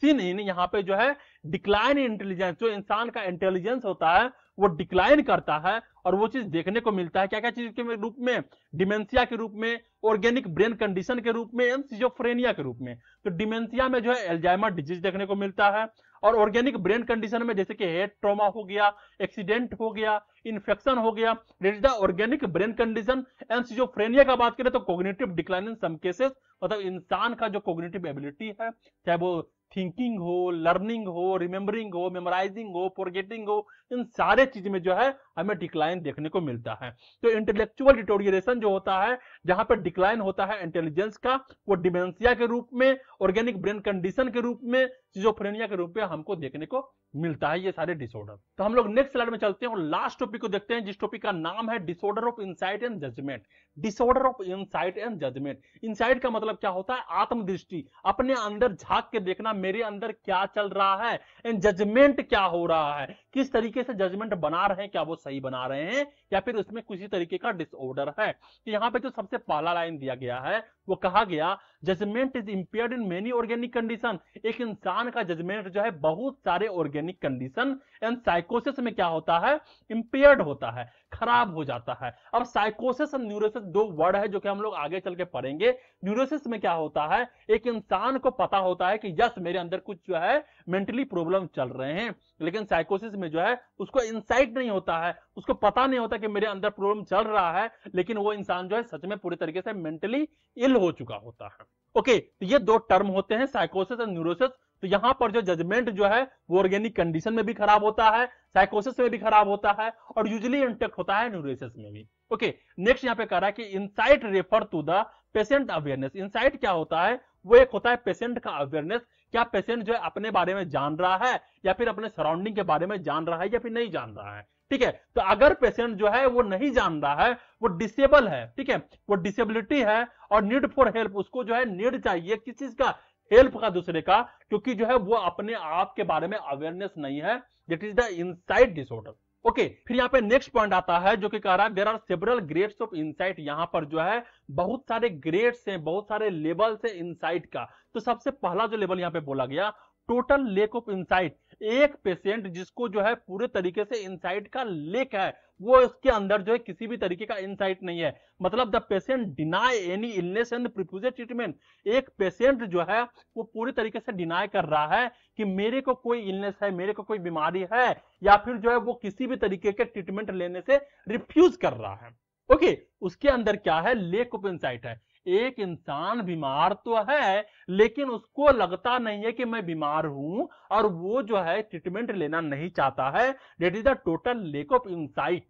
Speaker 1: seen in, यहाँ पे जो है डिक्लाइन इन इंटेलिजेंस, जो इंसान का इंटेलिजेंस होता है वो डिक्लाइन करता है, और वो चीज देखने को मिलता है क्या क्या चीज के रूप में? डिमेंशिया के रूप में, ऑर्गेनिक ब्रेन कंडीशन के रूप में, एंड सिजोफ्रेनिया के रूप में। तो डिमेंशिया में जो है एल्जाइमर डिजीज देखने को मिलता है, और ऑर्गेनिक ब्रेन कंडीशन में जैसे कि हेड ट्रॉमा हो गया, एक्सीडेंट हो गया, इन्फेक्शन हो गया, that is the organic brain condition. And schizophrenia का बात करें तो cognitive decline in some cases, मतलब इंसान का जो कॉग्निटिव एबिलिटी है, चाहे वो थिंकिंग हो, लर्निंग हो, रिमेंबरिंग हो, मेमोराइजिंग हो, फॉरगेटिंग हो, इन सारे चीज में जो है हमें डिक्लाइन देखने को मिलता है। तो इंटेलेक्चुअल डिटोरिएशन जो होता है जहां पर डिक्लाइन होता है इंटेलिजेंस का, वो डिमेंशिया के रूप में, ऑर्गेनिक ब्रेन कंडीशन के रूप में, सिजोफ्रेनिया के रूप में हमको देखने को मिलता है ये सारे डिसऑर्डर। तो हम लोग नेक्स्ट स्लाइड में चलते हैं और लास्ट टॉपिक को देखते हैं जिस टॉपिक का नाम है disorder of insight and judgment. Disorder of insight and judgment. Insight का मतलब क्या होता है? आत्मदृष्टि, अपने अंदर झांक के देखना मेरे अंदर क्या चल रहा है, एंड जजमेंट क्या हो रहा है, किस तरीके तरीके से जजमेंट बना रहे हैं क्या वो सही बना रहे हैं या फिर उसमें किसी तरीके का डिसऑर्डर है। तो यहाँ पे जो सबसे पहला लाइन दिया गया है वो कहा गया judgment is impaired in many organic condition. एक इंसान का जजमेंट जो है बहुत सारे ऑर्गेनिक कंडीशन एंड साइकोसिस में क्या होता है, इंपेयर्ड होता है, खराब हो जाता है। अब साइकोसिस और न्यूरोसिस दो वर्ड है जो कि हम लोग आगे चल के पढ़ेंगे। न्यूरोसिस में क्या होता है, एक इंसान को पता होता है कि यस मेरे अंदर कुछ जो है मेंटली प्रॉब्लम चल रहे हैं, लेकिन साइकोसिस में जो है उसको इंसाइट नहीं होता है, उसको पता नहीं होता कि मेरे अंदर प्रॉब्लम चल रहा है, लेकिन वो इंसान जो है सच में पूरी तरीके से मेंटली इल हो चुका होता है। ओके, तो ये दो टर्म होते हैं साइकोसिस और न्यूरोसिस। तो यहां पर जो जजमेंट जो है वो ऑर्गेनिक कंडीशन में भी खराब होता है, साइकोसिस में भी खराब होता है और यूजुअली इंटेक्ट होता है न्यूरोसिस में भी। ओके, नेक्स्ट यहां पे कह रहा है कि insight refer to the patient awareness. Insight क्या होता है, वो एक होता है पेशेंट का अवेयरनेस, क्या पेशेंट जो है अपने बारे में जान रहा है या फिर अपने सराउंडिंग के बारे में जान रहा है या फिर नहीं जान रहा है। ठीक है, तो अगर पेशेंट जो है वो नहीं जान रहा है, वो डिसेबल है, ठीक है, वो डिसेबिलिटी है और नीड फॉर हेल्प, उसको जो है नीड चाहिए किस चीज का, हेल्प का दूसरे का, क्योंकि जो है वो अपने आप के बारे में अवेयरनेस नहीं है, that is the insight disorder. Okay, फिर यहाँ पे नेक्स्ट पॉइंट आता है जो कि कह रहा है there are several grades of insight. यहाँ पर जो है बहुत सारे ग्रेड्स हैं, बहुत सारे लेवल्स हैं इनसाइट का। तो सबसे पहला जो लेवल यहाँ पे बोला गया, टोटल लेक ऑफ इनसाइट। एक पेशेंट जिसको जो है पूरे तरीके से इनसाइट का लेक है, वो उसके अंदर जो है किसी भी तरीके का इनसाइट नहीं है, मतलब the patient deny any illness and refuse treatment. एक पेशेंट जो है वो पूरी तरीके से डिनाई कर रहा है कि मेरे को कोई इलनेस है, मेरे को कोई बीमारी है, या फिर जो है वो किसी भी तरीके के ट्रीटमेंट लेने से रिफ्यूज कर रहा है। ओके, उसके अंदर क्या है, लेक ऑफ इनसाइट है। एक इंसान बीमार तो है लेकिन उसको लगता नहीं है कि मैं बीमार हूं और वो जो है ट्रीटमेंट लेना नहीं चाहता है, that is the total lack of insight.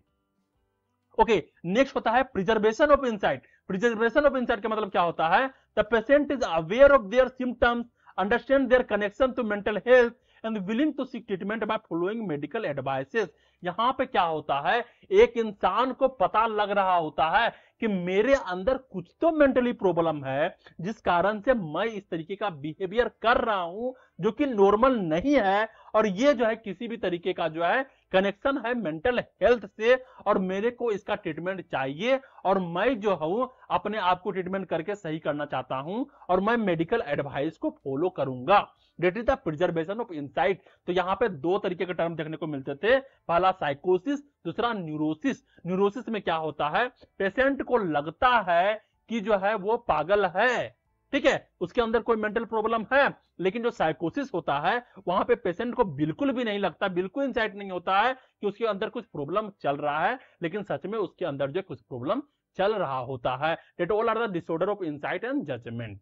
Speaker 1: Okay, next होता है preservation of insight. Preservation of insight का मतलब क्या होता है, the patient is aware of their symptoms, understand their connection to mental health and willing to seek treatment by following medical advices. यहां पे क्या होता है, एक इंसान को पता लग रहा होता है कि मेरे अंदर कुछ तो मेंटली प्रॉब्लम है जिस कारण से मैं इस तरीके का बिहेवियर कर रहा हूं जो कि नॉर्मल नहीं है, और ये जो है किसी भी तरीके का जो है कनेक्शन है मेंटल हेल्थ से और मेरे को इसका ट्रीटमेंट चाहिए और मैं जो हूं अपने आप को ट्रीटमेंट करके सही करना चाहता हूं और मैं मेडिकल एडवाइस को फॉलो करूंगा। That is the preservation of insight. तो यहां पे दो तरीके के टर्म देखने को मिलते थे, पहला साइकोसिस, दूसरा न्यूरोसिस। न्यूरोसिस में क्या होता है, पेशेंट को लगता है कि जो है वो पागल है, ठीक है, उसके अंदर कोई मेंटल प्रॉब्लम है, लेकिन जो साइकोसिस होता है वहां पे पेशेंट को बिल्कुल भी नहीं लगता, बिल्कुल इंसाइट नहीं होता है कि उसके अंदर कुछ प्रॉब्लम चल रहा है, लेकिन सच में उसके अंदर जो कुछ प्रॉब्लम चल रहा होता है। That all are the disorder of insight and judgment.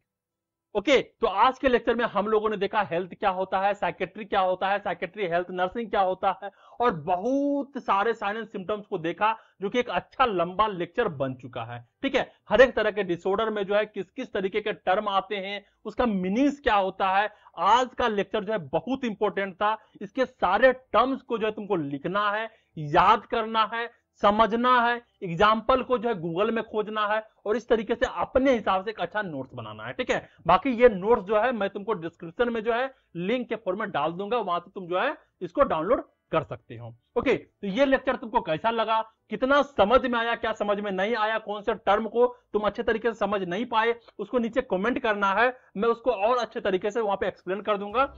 Speaker 1: Okay, तो आज के लेक्चर में हम लोगों ने देखा हेल्थ क्या होता है, साइकेट्री क्या होता है, साइकेट्री हेल्थ नर्सिंग क्या होता है, और बहुत सारे साइन एंड सिम्टम्स को देखा जो कि एक अच्छा लंबा लेक्चर बन चुका है। ठीक है, हर एक तरह के डिसऑर्डर में जो है किस किस तरीके के टर्म आते हैं, उसका मीनिंग्स क्या होता है। आज का लेक्चर जो है बहुत इंपॉर्टेंट था। इसके सारे टर्म्स को जो है तुमको लिखना है, याद करना है, समझना है, एग्जाम्पल को जो है गूगल में खोजना है और इस तरीके से अपने हिसाब से एक अच्छा नोट्स बनाना है। ठीक है, बाकी ये नोट्स जो है मैं तुमको डिस्क्रिप्शन में जो है लिंक के फॉर्म में डाल दूंगा, वहां से तुम जो है इसको डाउनलोड कर सकते हो। ओके, तो ये लेक्चर तुमको कैसा लगा, कितना समझ में आया, क्या समझ में नहीं आया, कौन से टर्म को तुम अच्छे तरीके से समझ नहीं पाए, उसको नीचे कमेंट करना है, मैं उसको और अच्छे तरीके से वहां पे एक्सप्लेन कर दूंगा।